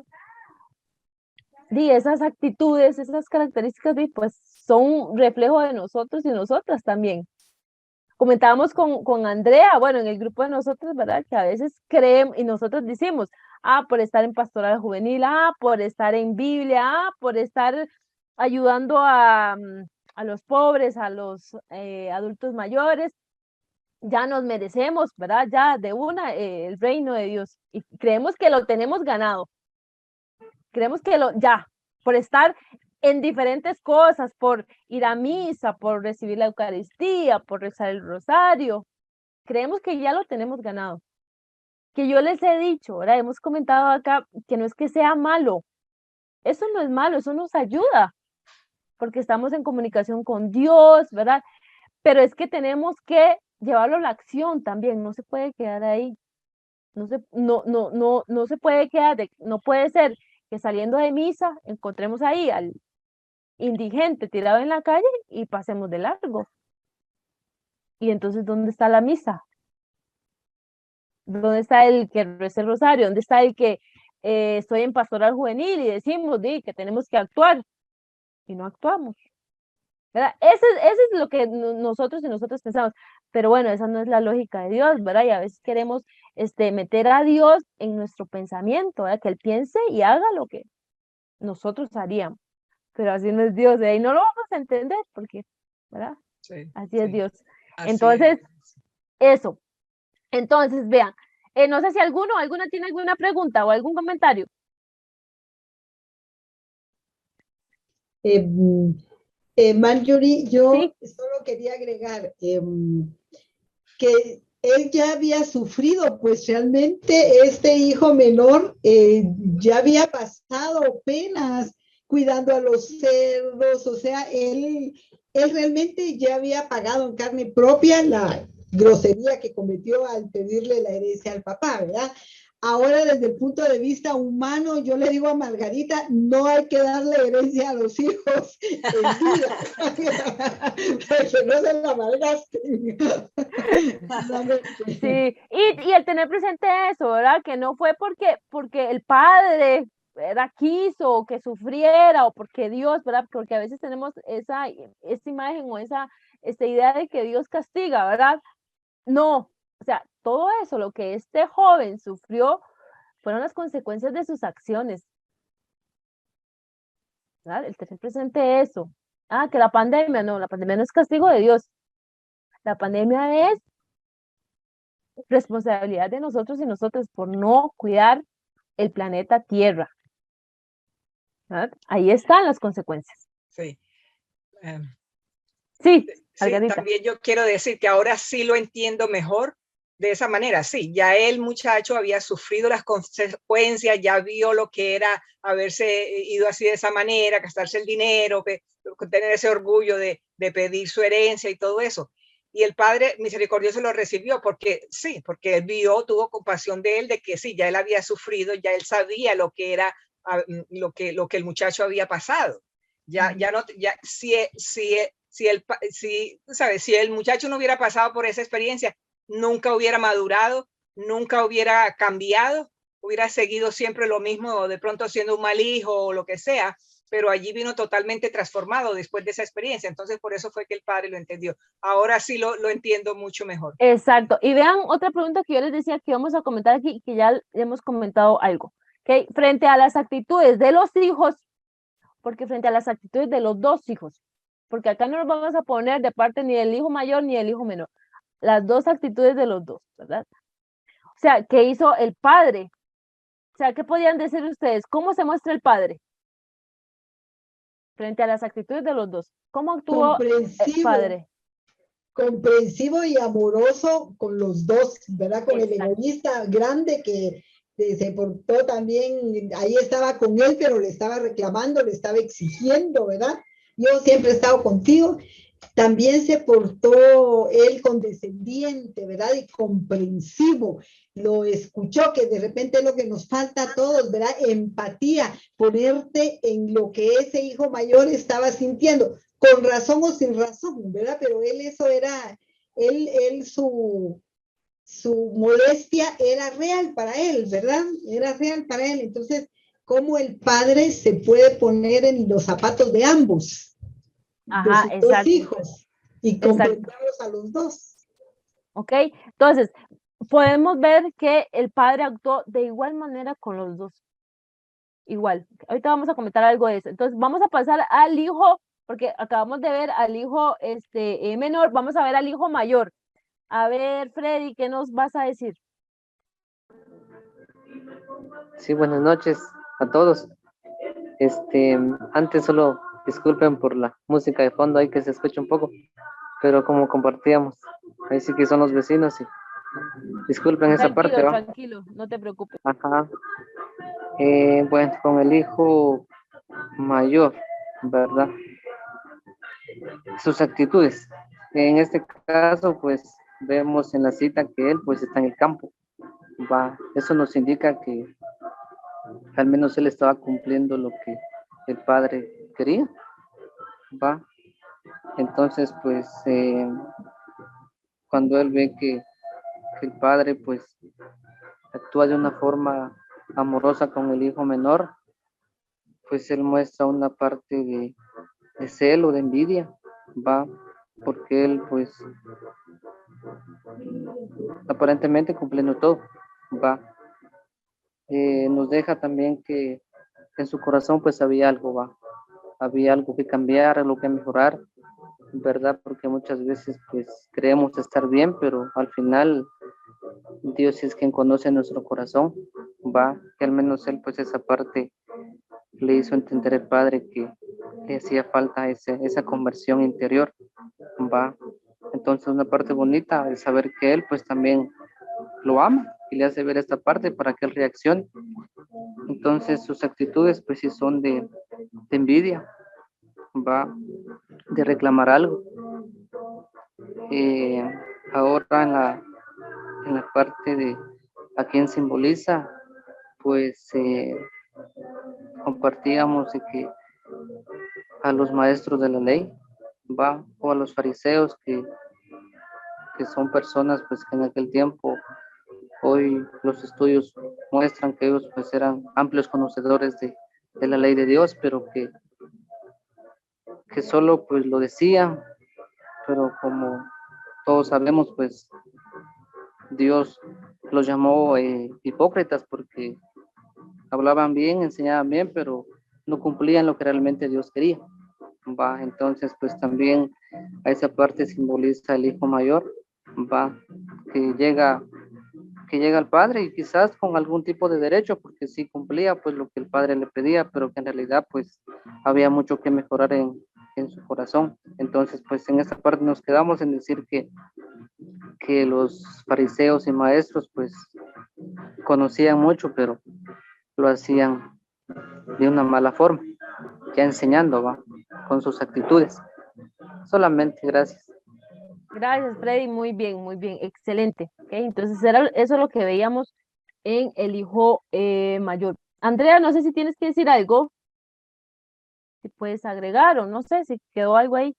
esas actitudes, esas características, pues son un reflejo de nosotros y nosotras también. Comentábamos con Andrea, bueno, en el grupo de nosotros, ¿verdad? Que a veces creemos y nosotros decimos, por estar en pastoral juvenil, por estar en Biblia, por estar ayudando a los pobres, a los adultos mayores, ya nos merecemos, ¿verdad? Ya de una el reino de Dios. Y creemos que lo tenemos ganado. Creemos que ya, por estar en diferentes cosas, por ir a misa, por recibir la Eucaristía, por rezar el rosario, creemos que ya lo tenemos ganado. Que yo les he dicho, ¿verdad? Hemos comentado acá que no es que sea malo, eso no es malo, eso nos ayuda, porque estamos en comunicación con Dios, ¿verdad? Pero es que tenemos que llevarlo a la acción también, no se puede quedar ahí, no se puede quedar, no puede ser que saliendo de misa encontremos ahí al indigente tirado en la calle y pasemos de largo. Y entonces, ¿dónde está la misa? ¿Dónde está el que reza el rosario? ¿Dónde está el que estoy en pastoral juvenil y decimos que tenemos que actuar y no actuamos? ¿Verdad? Ese es lo que nosotros y nosotros pensamos, pero bueno, esa no es la lógica de Dios, ¿verdad? Y a veces queremos meter a Dios en nuestro pensamiento, ¿verdad? Que Él piense y haga lo que nosotros haríamos, pero así no es Dios, y no lo vamos a entender, porque, ¿verdad? Sí, así es Dios. Así Entonces, es. eso. Entonces, vean, no sé si alguna tiene alguna pregunta o algún comentario. Marjorie, yo Sí. solo quería agregar que él ya había sufrido, pues realmente este hijo menor ya había pasado penas cuidando a los cerdos, o sea, él realmente ya había pagado en carne propia la grosería que cometió al pedirle la herencia al papá, ¿verdad? Ahora, desde el punto de vista humano, yo le digo a Margarita, no hay que darle herencia a los hijos en vida, para que no se la malgasten. Sí, y el tener presente eso, ¿verdad? Que no fue porque el padre, ¿verdad? Quiso que sufriera o porque Dios, ¿verdad? Porque a veces tenemos esa imagen o esa idea de que Dios castiga, ¿verdad? No, o sea, todo eso, lo que este joven sufrió, fueron las consecuencias de sus acciones, ¿verdad? El tener presente eso. Que la pandemia no es castigo de Dios. La pandemia es responsabilidad de nosotros y nosotras por no cuidar el planeta Tierra. ¿Verdad? Ahí están las consecuencias. Sí. Sí, sí, Margarita. también yo quiero decir que ahora sí lo entiendo mejor de esa manera. Sí, ya el muchacho había sufrido las consecuencias, ya vio lo que era haberse ido así de esa manera, gastarse el dinero, tener ese orgullo de pedir su herencia y todo eso. Y el Padre misericordioso lo recibió porque sí, porque él vio, tuvo compasión de él, de que sí, ya él había sufrido, ya él sabía lo que era, lo que el muchacho había pasado. Ya no, ya si el muchacho no hubiera pasado por esa experiencia, nunca hubiera madurado, nunca hubiera cambiado, hubiera seguido siempre lo mismo, o de pronto siendo un mal hijo o lo que sea, pero allí vino totalmente transformado después de esa experiencia. Entonces, por eso fue que el Padre lo entendió. Ahora sí lo entiendo mucho mejor. Exacto. Y vean otra pregunta que yo les decía que íbamos a comentar aquí, que ya hemos comentado algo. ¿Okay? Frente a las actitudes de los hijos, porque frente a las actitudes de los dos hijos, porque acá no nos vamos a poner de parte ni del hijo mayor ni del hijo menor, las dos actitudes de los dos, ¿verdad? O sea, ¿qué hizo el padre? O sea, ¿qué podían decir ustedes? ¿Cómo se muestra el padre frente a las actitudes de los dos? ¿Cómo actuó el padre? Comprensivo y amoroso con los dos, ¿verdad? Con Exacto. el egoísta grande que se portó también, ahí estaba con él, pero le estaba reclamando, le estaba exigiendo, ¿verdad? Yo siempre he estado contigo. También se portó él condescendiente, ¿verdad? Y comprensivo. Lo escuchó, que de repente es lo que nos falta a todos, ¿verdad? Empatía, ponerte en lo que ese hijo mayor estaba sintiendo, con razón o sin razón, ¿verdad? Pero él eso era, él su su modestia era real para él, ¿verdad? Era real para él. Entonces, ¿cómo el padre se puede poner en los zapatos de ambos, de Ajá, sus dos exacto, hijos, y exacto. comprenderlos a los dos? ¿Ok? Entonces, podemos ver que el padre actuó de igual manera con los dos. Igual. Ahorita vamos a comentar algo de eso. Entonces, vamos a pasar al hijo, porque acabamos de ver al hijo menor, vamos a ver al hijo mayor. A ver, Freddy, ¿qué nos vas a decir? Sí, buenas noches a todos. Antes solo disculpen por la música de fondo ahí que se escucha un poco, pero como compartíamos, ahí sí que son los vecinos y disculpen esa parte, Tranquilo, ¿va? tranquilo, no te preocupes. Ajá. Bueno, con el hijo mayor, ¿verdad? Sus actitudes. En este caso, pues vemos en la cita que él pues está en el campo, ¿va? Eso nos indica que al menos él estaba cumpliendo lo que el padre quería, ¿va? Entonces, pues cuando él ve que el padre pues actúa de una forma amorosa con el hijo menor, pues él muestra una parte de celo, de envidia, va, porque él pues aparentemente cumpliendo todo, va. Nos deja también que en su corazón pues había algo, va, había algo que cambiar, algo que mejorar, ¿verdad? Porque muchas veces pues creemos estar bien, pero al final Dios es quien conoce nuestro corazón, va, que al menos él pues esa parte le hizo entender el Padre que le hacía falta esa conversión interior, va. Entonces una parte bonita es saber que él pues también lo ama y le hace ver esta parte para que él reaccione. Entonces sus actitudes pues sí son de envidia, va, de reclamar algo. Ahora en la parte de a quién simboliza, pues compartíamos de que a los maestros de la ley, va, o a los fariseos que son personas pues que en aquel tiempo, hoy los estudios muestran que ellos pues eran amplios conocedores de la ley de Dios, pero que solo pues lo decían, pero como todos sabemos pues Dios los llamó hipócritas porque hablaban bien, enseñaban bien, pero no cumplían lo que realmente Dios quería. Va, entonces pues también a esa parte simboliza el hijo mayor, va, que llega al padre y quizás con algún tipo de derecho, porque sí cumplía pues lo que el padre le pedía, pero que en realidad pues había mucho que mejorar en su corazón. Entonces pues en esta parte nos quedamos en decir que los fariseos y maestros pues conocían mucho, pero lo hacían de una mala forma, ya enseñando, va, con sus actitudes. Solamente, gracias. Gracias, Freddy, muy bien, excelente. ¿Okay? Entonces, eso es lo que veíamos en el hijo mayor. Andrea, no sé si tienes que decir algo, si puedes agregar o no sé si quedó algo ahí.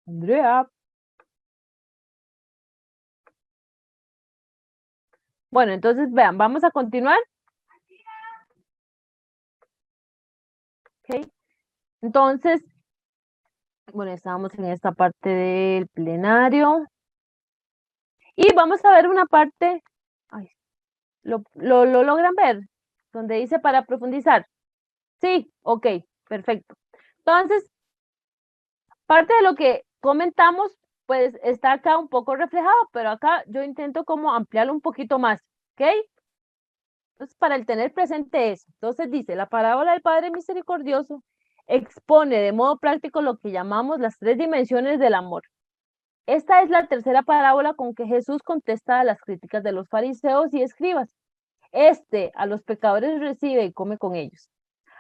Andrea. Bueno, entonces vean, vamos a continuar. ¿Ok? Entonces, bueno, estábamos en esta parte del plenario. Y vamos a ver una parte, ay, ¿lo logran ver? Donde dice para profundizar. Sí, ok, perfecto. Entonces, parte de lo que comentamos, pues está acá un poco reflejado, pero acá yo intento como ampliarlo un poquito más, ¿ok? Entonces, para el tener presente eso, entonces dice, la parábola del Padre Misericordioso expone de modo práctico lo que llamamos las tres dimensiones del amor. Esta es la tercera parábola con que Jesús contesta a las críticas de los fariseos y escribas. A los pecadores recibe y come con ellos.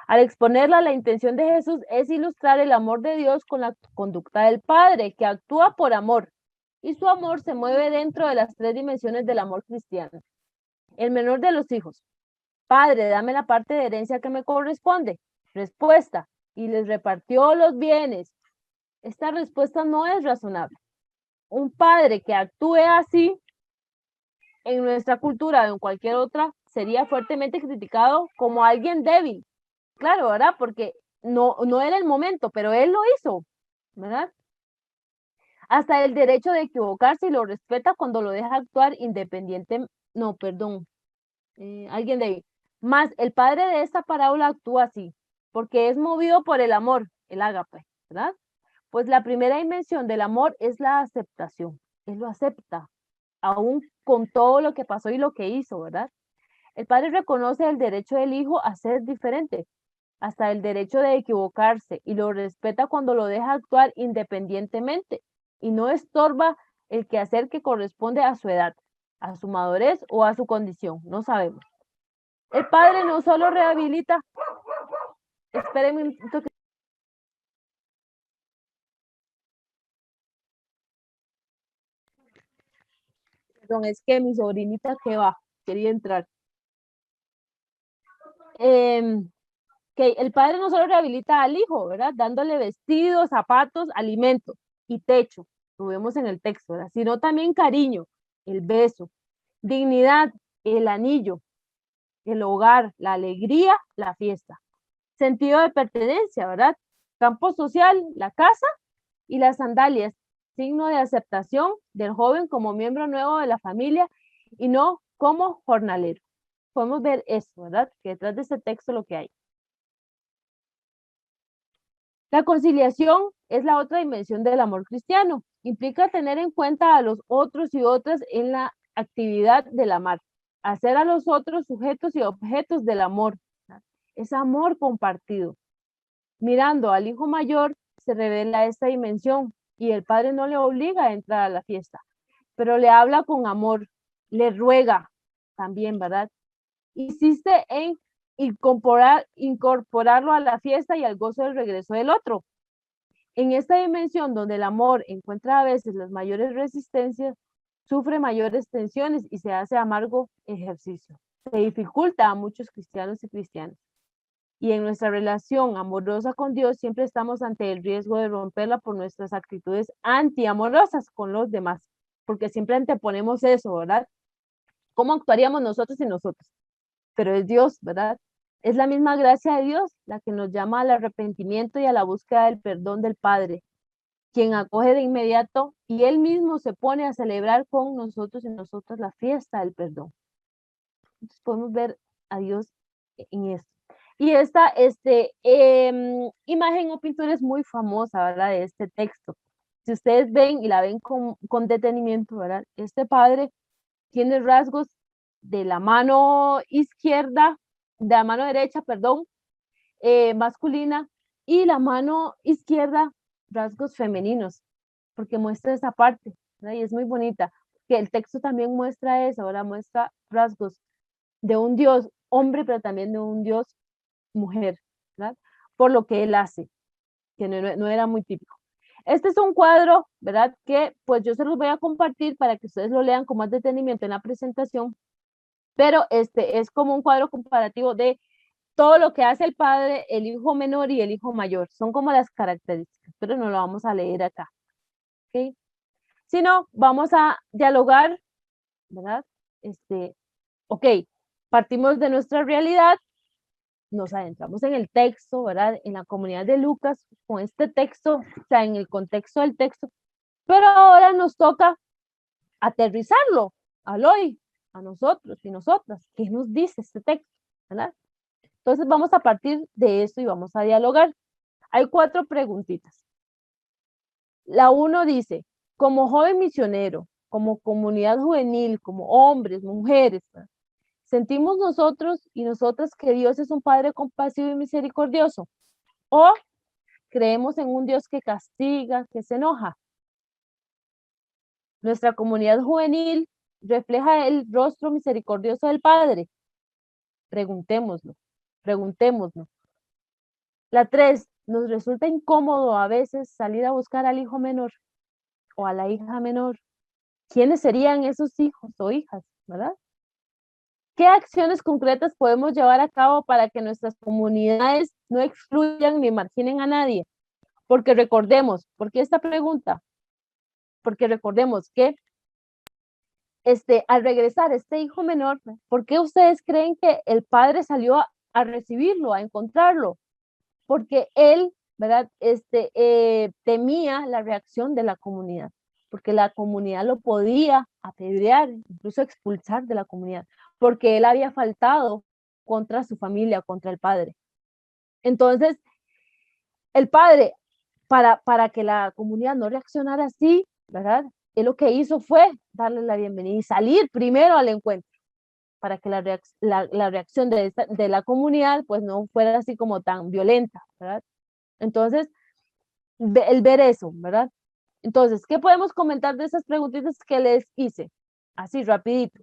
Al exponerla, la intención de Jesús es ilustrar el amor de Dios con la conducta del Padre, que actúa por amor, y su amor se mueve dentro de las tres dimensiones del amor cristiano. El menor de los hijos. Padre, dame la parte de herencia que me corresponde. Respuesta. y les repartió los bienes. Esta respuesta no es razonable. Un padre que actúe así en nuestra cultura o en cualquier otra sería fuertemente criticado como alguien débil. Claro, ¿verdad? Porque no era el momento, pero él lo hizo, ¿verdad? Hasta el derecho de equivocarse y lo respeta cuando lo deja actuar independiente. No, perdón. Alguien débil. Más, el padre de esta parábola actúa así, porque es movido por el amor, el ágape, ¿verdad? Pues la primera dimensión del amor es la aceptación. Él lo acepta, aún con todo lo que pasó y lo que hizo, ¿verdad? El padre reconoce el derecho del hijo a ser diferente, hasta el derecho de equivocarse, y lo respeta cuando lo deja actuar independientemente y no estorba el quehacer que corresponde a su edad, a su madurez o a su condición, no sabemos. El padre no solo rehabilita, espérenme un minuto que... Perdón, es que mi sobrinita que va, quería entrar. Que el padre no solo rehabilita al hijo, ¿verdad? Dándole vestidos, zapatos, alimento y techo, lo vemos en el texto, ¿verdad? Sino también cariño, el beso, dignidad, el anillo, el hogar, la alegría, la fiesta, sentido de pertenencia, ¿verdad? Campo social, la casa y las sandalias, signo de aceptación del joven como miembro nuevo de la familia y no como jornalero. Podemos ver esto, ¿verdad? Que detrás de este texto lo que hay. La conciliación es la otra dimensión del amor cristiano. Implica tener en cuenta a los otros y otras en la actividad del amar. Hacer a los otros sujetos y objetos del amor. Es amor compartido. Mirando al hijo mayor se revela esta dimensión y el padre no le obliga a entrar a la fiesta, pero le habla con amor, le ruega también, ¿verdad? Insiste en incorporarlo a la fiesta y al gozo del regreso del otro. En esta dimensión donde el amor encuentra a veces las mayores resistencias, sufre mayores tensiones y se hace amargo ejercicio. Se dificulta a muchos cristianos y cristianas. Y en nuestra relación amorosa con Dios siempre estamos ante el riesgo de romperla por nuestras actitudes antiamorosas con los demás, porque siempre anteponemos eso, ¿verdad? ¿Cómo actuaríamos nosotros y nosotros? Pero es Dios, ¿verdad? Es la misma gracia de Dios la que nos llama al arrepentimiento y a la búsqueda del perdón del Padre, quien acoge de inmediato y Él mismo se pone a celebrar con nosotros y nosotras la fiesta del perdón. Entonces podemos ver a Dios en esto. Y esta imagen o pintura es muy famosa, ¿verdad? De este texto. Si ustedes ven y la ven con detenimiento, ¿verdad? Este padre tiene rasgos de la mano izquierda, de la mano derecha, perdón, masculina, y la mano izquierda, rasgos femeninos, porque muestra esa parte, ¿verdad? Y es muy bonita, que el texto también muestra eso, ahora muestra rasgos de un Dios hombre, pero también de un Dios mujer, ¿verdad? Por lo que él hace, que no era muy típico. Este es un cuadro, ¿verdad? Que pues yo se los voy a compartir para que ustedes lo lean con más detenimiento en la presentación, pero es como un cuadro comparativo de todo lo que hace el padre, el hijo menor y el hijo mayor. Son como las características, pero no lo vamos a leer acá. ¿Ok? Si no, vamos a dialogar, ¿verdad? Ok, partimos de nuestra realidad, nos adentramos en el texto, ¿verdad? En la comunidad de Lucas, con este texto, o sea, en el contexto del texto, pero ahora nos toca aterrizarlo al hoy, a nosotros y nosotras. ¿Qué nos dice este texto? ¿Verdad? Entonces vamos a partir de esto y vamos a dialogar. Hay 4 preguntitas. La 1 dice, como joven misionero, como comunidad juvenil, como hombres, mujeres, ¿verdad? ¿Sentimos nosotros y nosotras que Dios es un Padre compasivo y misericordioso? ¿O creemos en un Dios que castiga, que se enoja? Nuestra comunidad juvenil refleja el rostro misericordioso del Padre. Preguntémoslo. La 3, nos resulta incómodo a veces salir a buscar al hijo menor o a la hija menor. ¿Quiénes serían esos hijos o hijas, verdad? ¿Qué acciones concretas podemos llevar a cabo para que nuestras comunidades no excluyan ni marginen a nadie, porque recordemos, ¿por qué esta pregunta? Porque recordemos que al regresar este hijo menor, ¿por qué ustedes creen que el padre salió a recibirlo, a encontrarlo? Porque él, ¿verdad? Temía la reacción de la comunidad, porque la comunidad lo podía apedrear, incluso expulsar de la comunidad, porque él había faltado contra su familia, contra el padre. Entonces, el padre, para que la comunidad no reaccionara así, ¿verdad? Él lo que hizo fue darle la bienvenida y salir primero al encuentro, para que la reacción de la comunidad pues no fuera así como tan violenta, ¿verdad? Entonces, el ver eso, ¿verdad? Entonces, ¿qué podemos comentar de esas preguntitas que les hice? Así, rapidito.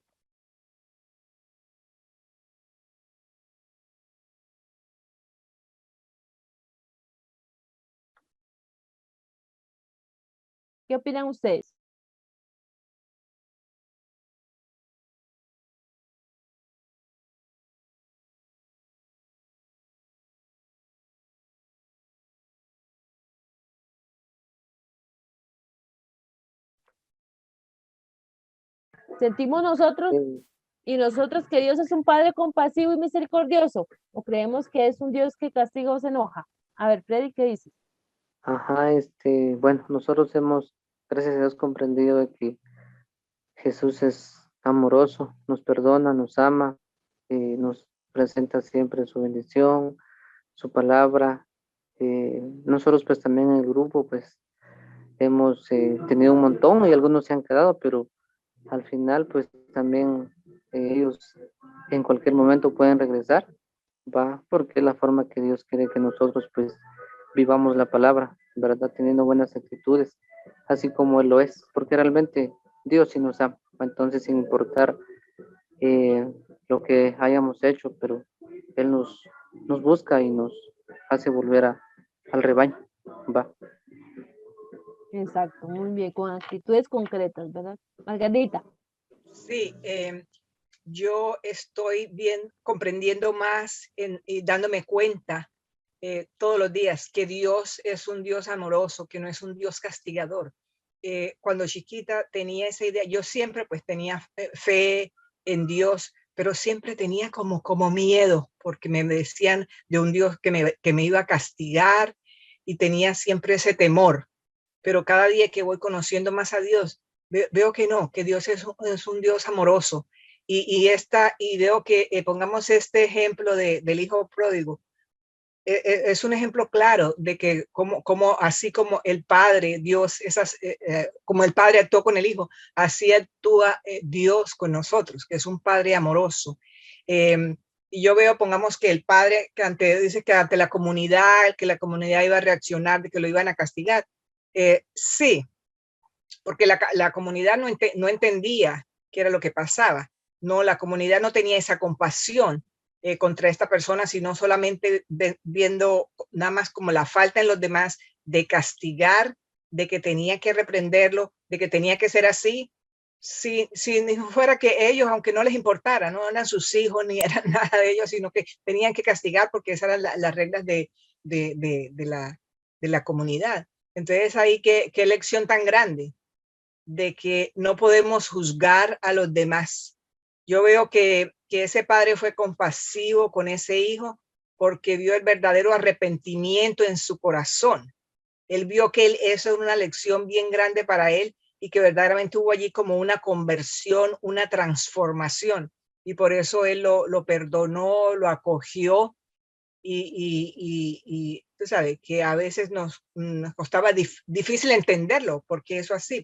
¿Qué opinan ustedes? ¿Sentimos nosotros y nosotros que Dios es un Padre compasivo y misericordioso? ¿O creemos que es un Dios que castiga o se enoja? A ver, Freddy, ¿qué dices? Ajá, bueno, nosotros hemos, gracias a Dios, comprendido de que Jesús es amoroso, nos perdona, nos ama, nos presenta siempre su bendición, su palabra. Nosotros pues también en el grupo pues hemos tenido un montón y algunos se han quedado, pero al final pues también ellos en cualquier momento pueden regresar, va, porque es la forma que Dios quiere que nosotros pues vivamos la palabra, ¿verdad? Teniendo buenas actitudes, así como Él lo es, porque realmente Dios sí nos ama, entonces sin importar eh, lo que hayamos hecho, pero Él nos busca y nos hace volver al rebaño, va. Exacto, muy bien, con actitudes concretas, ¿verdad? Margarita. Sí, yo estoy bien comprendiendo más y dándome cuenta todos los días que Dios es un Dios amoroso, que no es un Dios castigador. Cuando chiquita tenía esa idea, yo siempre pues tenía fe en Dios, pero siempre tenía como miedo, porque me decían de un Dios que me iba a castigar y tenía siempre ese temor. Pero cada día que voy conociendo más a Dios, veo que no, que Dios es un Dios amoroso. Y veo que pongamos este ejemplo del hijo pródigo, es un ejemplo claro de que como así como el Padre, Dios, como el Padre actuó con el Hijo, así actúa Dios con nosotros, que es un Padre amoroso. Y yo veo, pongamos que el Padre dice que ante la comunidad, que la comunidad iba a reaccionar, de que lo iban a castigar. Sí, porque la comunidad no entendía qué era lo que pasaba. No, la comunidad no tenía esa compasión contra esta persona, sino solamente viendo nada más como la falta en los demás de castigar, de que tenía que reprenderlo, de que tenía que ser así, si fuera que ellos, aunque no les importara, no eran sus hijos ni eran nada de ellos, sino que tenían que castigar porque esas eran las reglas de la comunidad. Entonces ahí qué lección tan grande de que no podemos juzgar a los demás. Yo veo que ese padre fue compasivo con ese hijo porque vio el verdadero arrepentimiento en su corazón. Él vio que eso era una lección bien grande para él y que verdaderamente hubo allí como una conversión, una transformación. Y por eso él lo perdonó, lo acogió y tú sabes que a veces nos costaba difícil entenderlo, porque eso así,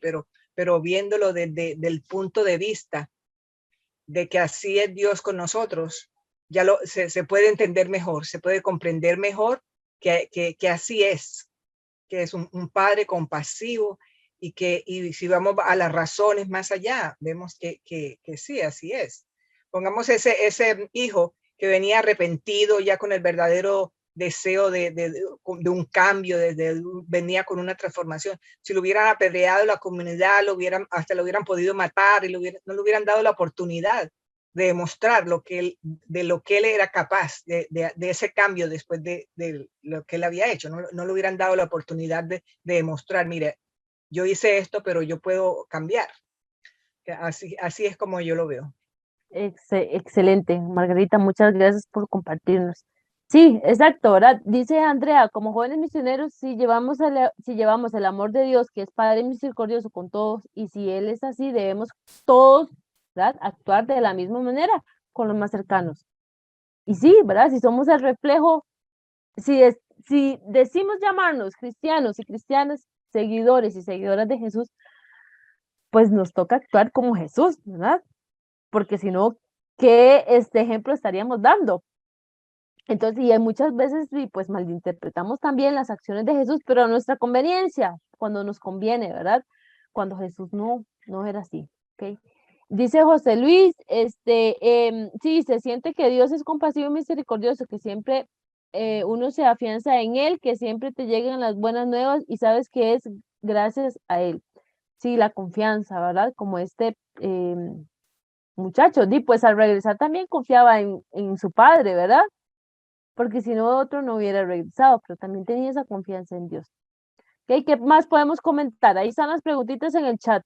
pero viéndolo del punto de vista de que así es Dios con nosotros, ya se puede entender mejor, se puede comprender mejor que así es, que es un padre compasivo y si vamos a las razones más allá, vemos que sí, así es. Pongamos ese hijo que venía arrepentido ya con el verdadero deseo de un cambio, venía con una transformación. Si lo hubieran apedreado la comunidad, hasta lo hubieran podido matar y no le hubieran dado la oportunidad demostrar de lo que él era capaz, de ese cambio después de lo que él había hecho. No le hubieran dado la oportunidad de demostrar, mire, yo hice esto, pero yo puedo cambiar. Así es como yo lo veo. Excelente, Margarita, muchas gracias por compartirnos. Sí, exacto, ¿verdad? Dice Andrea, como jóvenes misioneros, si llevamos el amor de Dios, que es Padre misericordioso con todos, y si Él es así, debemos todos, ¿verdad?, actuar de la misma manera con los más cercanos. Y sí, ¿verdad? Si somos el reflejo, si decimos llamarnos cristianos y cristianas, seguidores y seguidoras de Jesús, pues nos toca actuar como Jesús, ¿verdad? Porque si no, ¿qué ejemplo estaríamos dando? Entonces, y hay muchas veces, pues malinterpretamos también las acciones de Jesús, pero a nuestra conveniencia, cuando nos conviene, ¿verdad? Cuando Jesús no era así, ¿ok? Dice José Luis, sí, se siente que Dios es compasivo y misericordioso, que siempre uno se afianza en Él, que siempre te llegan las buenas nuevas y sabes que es gracias a Él. Sí, la confianza, ¿verdad? Como muchacho, pues al regresar también confiaba en su padre, ¿verdad? Porque si no, otro no hubiera regresado, pero también tenía esa confianza en Dios. ¿Ok? ¿Qué más podemos comentar? Ahí están las preguntitas en el chat.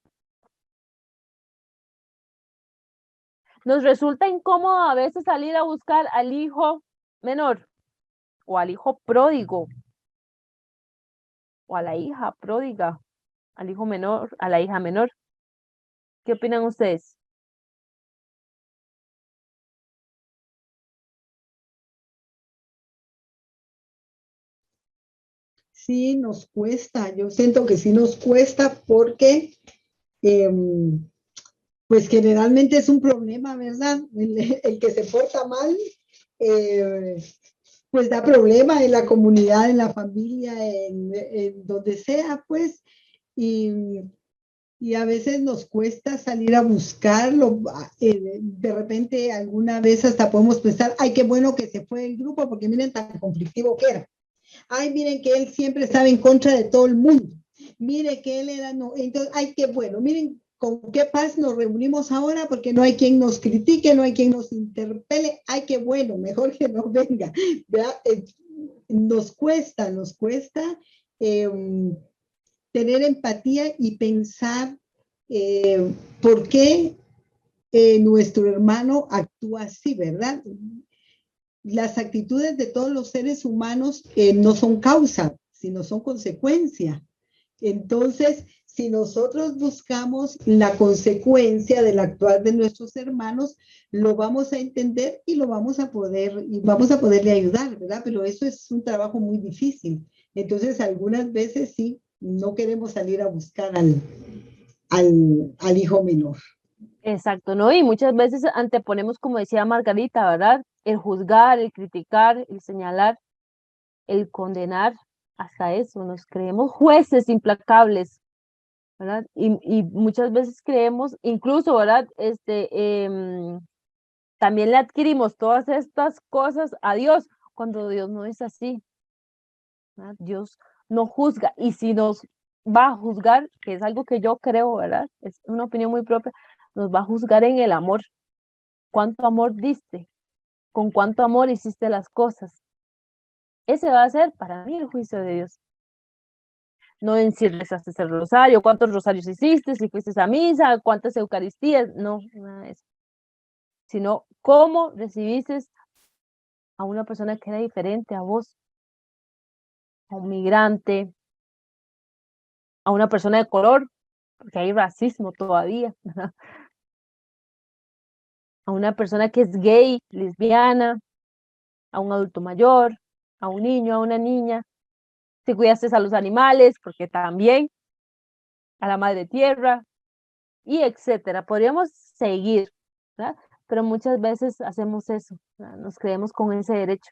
Nos resulta incómodo a veces salir a buscar al hijo menor o al hijo pródigo o a la hija pródiga, al hijo menor, a la hija menor. ¿Qué opinan ustedes? Sí, nos cuesta, yo siento que sí nos cuesta porque pues generalmente es un problema, ¿verdad? El que se porta mal, eh, pues da problema en la comunidad, en la familia, en donde sea, pues, y, y a veces nos cuesta salir a buscarlo. De repente, alguna vez hasta podemos pensar, ay, qué bueno que se fue el grupo, porque miren tan conflictivo que era. Ay, miren que él siempre estaba en contra de todo el mundo. Mire que él era, no, entonces, ay, qué bueno, miren con qué paz nos reunimos ahora porque no hay quien nos critique, no hay quien nos interpele, ay, qué bueno, mejor que no venga. Nos cuesta eh, tener empatía y pensar por qué nuestro hermano actúa así, ¿verdad? Las actitudes de todos los seres humanos no son causa, sino son consecuencia. Entonces, si nosotros buscamos la consecuencia del actuar de nuestros hermanos, lo vamos a entender y vamos a poderle ayudar, ¿verdad? Pero eso es un trabajo muy difícil. Entonces, algunas veces sí, no queremos salir a buscar al hijo menor. Exacto, ¿no? Y muchas veces anteponemos, como decía Margarita, ¿verdad? El juzgar, el criticar, el señalar, el condenar, hasta eso, nos creemos jueces implacables, ¿verdad? Y muchas veces creemos, incluso, ¿verdad? También le adquirimos todas estas cosas a Dios, cuando Dios no es así, ¿verdad? Dios no juzga, y si nos va a juzgar, que es algo que yo creo, ¿verdad? Es una opinión muy propia, nos va a juzgar en el amor. ¿Cuánto amor diste? ¿Con cuánto amor hiciste las cosas? Ese va a ser para mí el juicio de Dios. No en si rezaste el rosario, cuántos rosarios hiciste, si fuiste a misa, cuántas eucaristías, no, nada de eso. Sino cómo recibiste a una persona que era diferente a vos, a un migrante, a una persona de color, porque hay racismo todavía, a una persona que es gay, lesbiana, a un adulto mayor, a un niño, a una niña, si cuidaste a los animales, porque también, a la madre tierra, y etcétera. Podríamos seguir, ¿verdad? Pero muchas veces hacemos eso, ¿verdad? Nos creemos con ese derecho.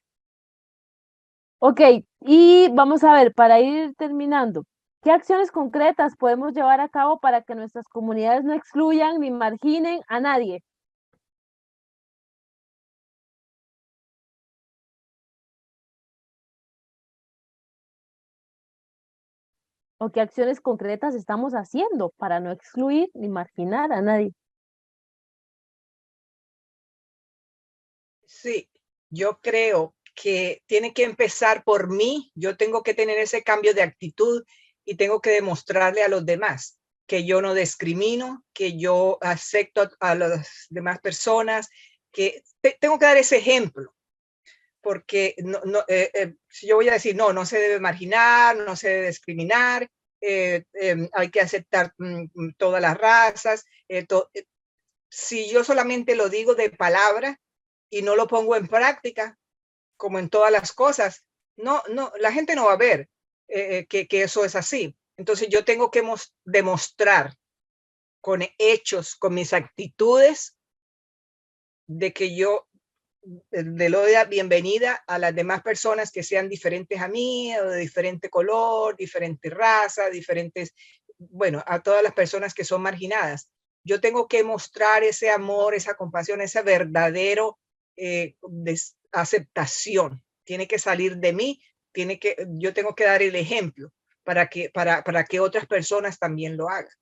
Ok, y vamos a ver, para ir terminando, ¿qué acciones concretas podemos llevar a cabo para que nuestras comunidades no excluyan ni marginen a nadie? ¿O qué acciones concretas estamos haciendo para no excluir ni marginar a nadie? Sí, yo creo que tiene que empezar por mí. Yo tengo que tener ese cambio de actitud y tengo que demostrarle a los demás que yo no discrimino, que yo acepto a las demás personas, que tengo que dar ese ejemplo, porque si yo voy a decir, no se debe marginar, no se debe discriminar, hay que aceptar todas las razas. Si yo solamente lo digo de palabra y no lo pongo en práctica, como en todas las cosas, la gente no va a ver que eso es así. Entonces yo tengo que demostrar con hechos, con mis actitudes, de que yo le doy la bienvenida a las demás personas que sean diferentes a mí, o de diferente color, diferente raza, bueno, a todas las personas que son marginadas. Yo tengo que mostrar ese amor, esa compasión, ese verdadero aceptación. Tiene que salir de mí, yo tengo que dar el ejemplo para que otras personas también lo hagan.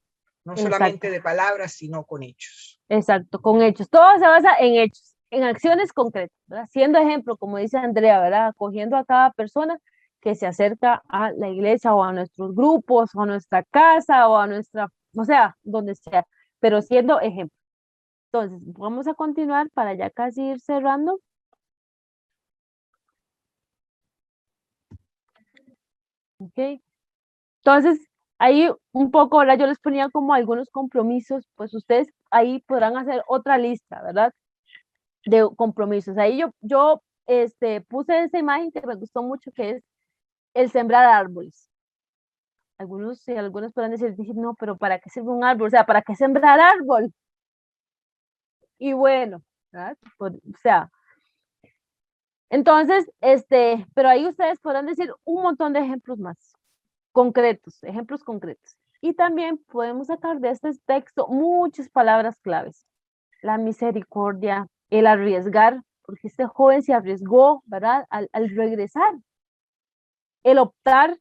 No solamente de palabras, sino con hechos. Exacto, con hechos. Todo se basa en hechos, en acciones concretas, ¿verdad? Siendo ejemplo, como dice Andrea, ¿verdad? Acogiendo a cada persona que se acerca a la iglesia o a nuestros grupos, o a nuestra casa, o a nuestra, o sea, donde sea, pero siendo ejemplo. Entonces, vamos a continuar para ya casi ir cerrando. Ok. Entonces, ahí un poco, ahora yo les ponía como algunos compromisos, pues ustedes ahí podrán hacer otra lista, ¿verdad? De compromisos. Ahí yo puse esa imagen que me gustó mucho, que es el sembrar árboles. Algunos podrán decir, no, pero ¿para qué sembrar un árbol? O sea, ¿para qué sembrar árbol? Y bueno, ¿verdad? O sea, entonces, pero ahí ustedes podrán decir un montón de ejemplos más, ejemplos concretos. Y también podemos sacar de este texto muchas palabras claves. La misericordia, el arriesgar, porque este joven se arriesgó, ¿verdad? Al regresar. El optar,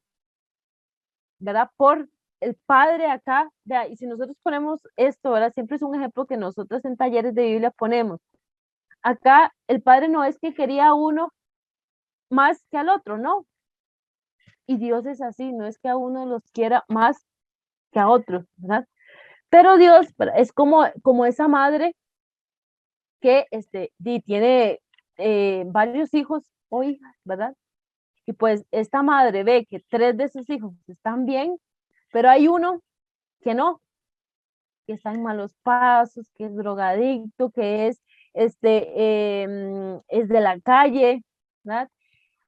¿verdad? Por el padre acá, ¿verdad? Y si nosotros ponemos esto, ¿verdad? Siempre es un ejemplo que nosotros en talleres de Biblia ponemos. Acá el padre no es que quería a uno más que al otro, no. Y Dios es así, no es que a uno los quiera más que a otros, ¿verdad? Pero Dios es como esa madre que tiene varios hijos hoy, ¿verdad? Y pues esta madre ve que 3 de sus hijos están bien, pero hay uno que no, que está en malos pasos, que es drogadicto, que es de la calle, ¿verdad?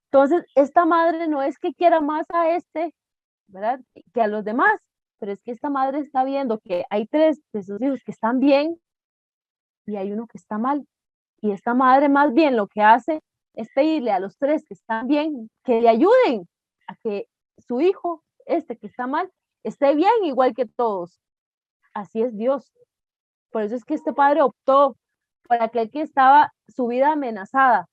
Entonces, esta madre no es que quiera más a ¿verdad? Que a los demás, pero es que esta madre está viendo que hay 3 de sus hijos que están bien y hay uno que está mal. Y esta madre más bien lo que hace es pedirle a los 3 que están bien que le ayuden a que su hijo, que está mal, esté bien igual que todos. Así es Dios. Por eso es que este padre optó por aquel que estaba su vida amenazada,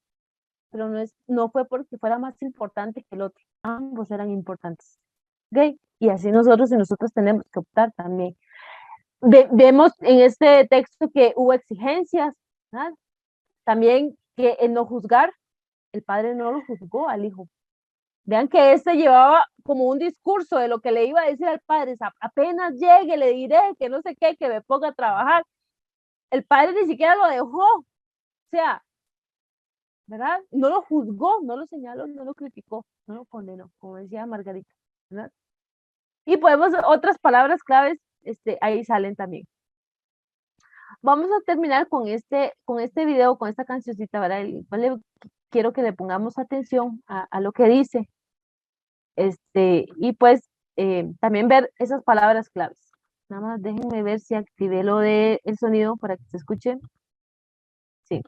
pero no fue porque fuera más importante que el otro. Ambos eran importantes. ¿Okay? Y así nosotros y nosotros tenemos que optar también. Vemos en este texto que hubo exigencias, ¿verdad? También que en no juzgar, el padre no lo juzgó al hijo. Vean que llevaba como un discurso de lo que le iba a decir al padre, apenas llegue le diré que no sé qué, que me ponga a trabajar. El padre ni siquiera lo dejó, o sea, ¿verdad? No lo juzgó, no lo señaló, no lo criticó, no lo condenó, como decía Margarita, ¿verdad? Y podemos, otras palabras claves, ahí salen también. Vamos a terminar con este video, con esta cancioncita, ¿verdad? Quiero que le pongamos atención a lo que dice. Y pues también ver esas palabras claves. Nada más déjenme ver si activé lo del sonido para que se escuche. Sí.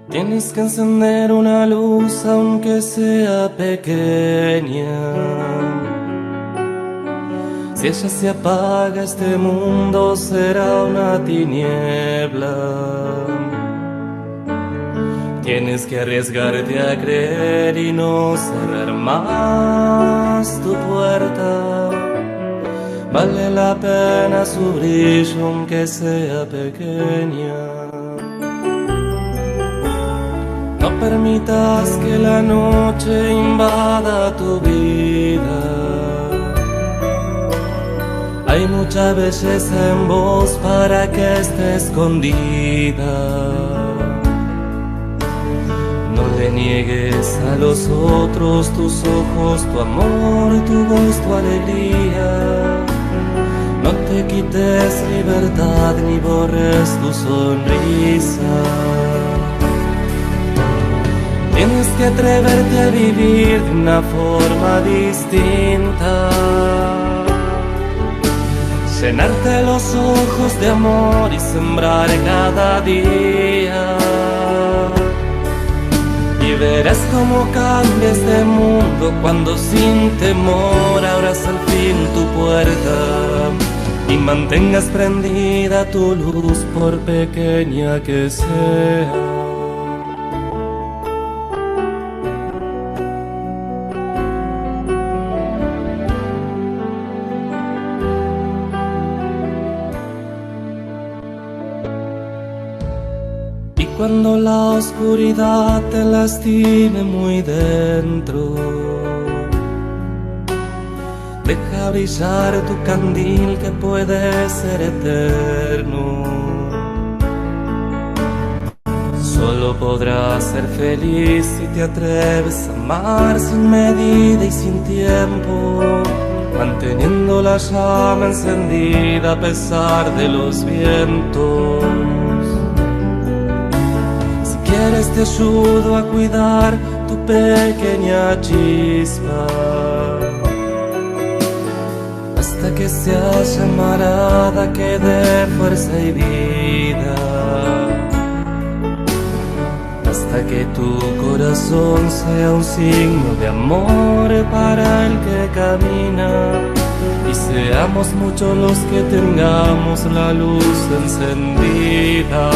Tienes que encender una luz aunque sea pequeña. Si ella se apaga, este mundo será una tiniebla. Tienes que arriesgarte a creer y no cerrar más tu puerta. Vale la pena su brillo aunque sea pequeña. No permitas que la noche invada tu vida. Hay mucha belleza en vos para que esté escondida. No le niegues a los otros tus ojos, tu amor, tu voz, tu alegría. No te quites libertad ni borres tu sonrisa. Tienes que atreverte a vivir de una forma distinta. Llenarte los ojos de amor y sembrar cada día. Y verás cómo cambia este mundo cuando sin temor abras al fin tu puerta y mantengas prendida tu luz por pequeña que sea. Cuando la oscuridad te lastime muy dentro, deja brillar tu candil que puede ser eterno. Solo podrás ser feliz si te atreves a amar sin medida y sin tiempo, manteniendo la llama encendida a pesar de los vientos. Quieres te ayudo a cuidar tu pequeña chispa hasta que sea llamarada que dé fuerza y vida, hasta que tu corazón sea un signo de amor para el que camina y seamos muchos los que tengamos la luz encendida.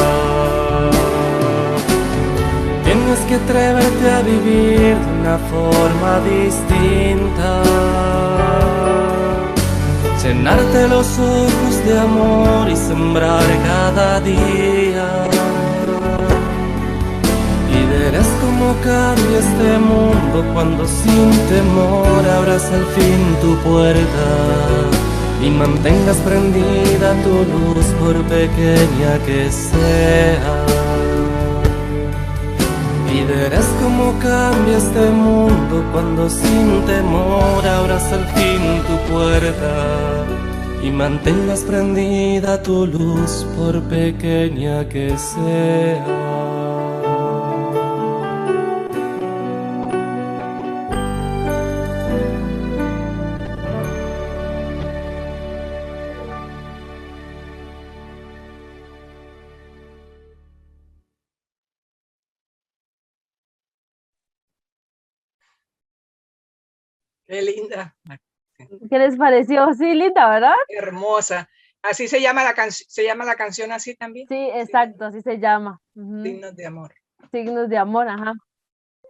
Tienes que atreverte a vivir de una forma distinta, llenarte los ojos de amor y sembrar cada día. Y verás cómo cambia este mundo cuando sin temor abras al fin tu puerta y mantengas prendida tu luz por pequeña que sea. Y verás cómo cambia este mundo cuando sin temor abras al fin tu puerta y mantengas prendida tu luz por pequeña que sea. Qué linda, ¿Qué les pareció? Sí, linda, ¿verdad? hermosa. Así se llama la canción así también. Sí, exacto, así se llama. Ujú. Signos de amor. Signos de amor, ajá.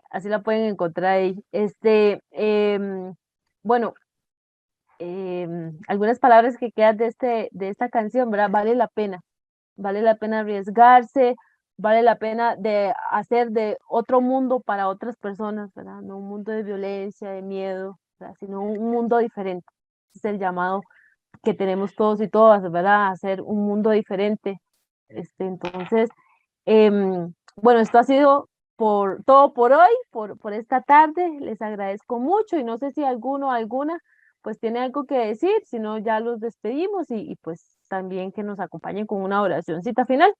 Así la pueden encontrar ahí. Bueno, algunas palabras que quedan de esta canción, ¿verdad? Vale la pena arriesgarse, vale la pena de hacer de otro mundo para otras personas, ¿verdad? No un mundo de violencia, de miedo, ¿verdad? Sino un mundo diferente. Ese es el llamado que tenemos todos y todas, ¿verdad? Hacer un mundo diferente. Entonces, bueno, esto ha sido todo por hoy, por esta tarde. Les agradezco mucho y no sé si alguno o alguna pues tiene algo que decir, si no ya los despedimos y pues también que nos acompañen con una oracióncita final.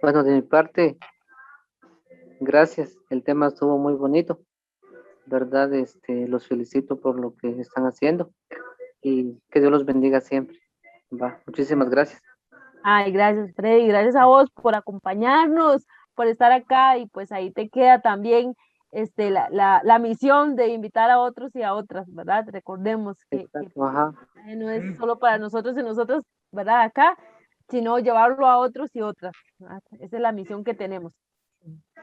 Bueno, de mi parte, gracias. El tema estuvo muy bonito, ¿verdad? Los felicito por lo que están haciendo y que Dios los bendiga siempre. Va, muchísimas gracias. Ay, gracias, Freddy, gracias a vos por acompañarnos, por estar acá y pues ahí te queda también la misión de invitar a otros y a otras, ¿verdad? Recordemos que Exacto, ajá. no es solo para nosotros y nosotros, ¿verdad? Acá, sino llevarlo a otros y otras, ¿verdad? Esa es la misión que tenemos.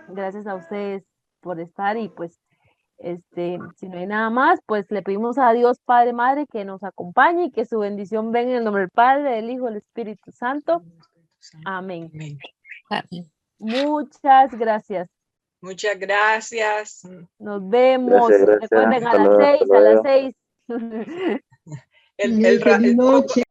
Gracias a ustedes por estar y pues, si no hay nada más, pues le pedimos a Dios Padre, Madre, que nos acompañe y que su bendición venga en el nombre del Padre, del Hijo, del Espíritu Santo. Amén. Amén. Muchas gracias. Muchas gracias. Nos vemos. Gracias, gracias. Recuerden, a Hasta las luego, 6, hasta a las luego. 6. El Feliz noche.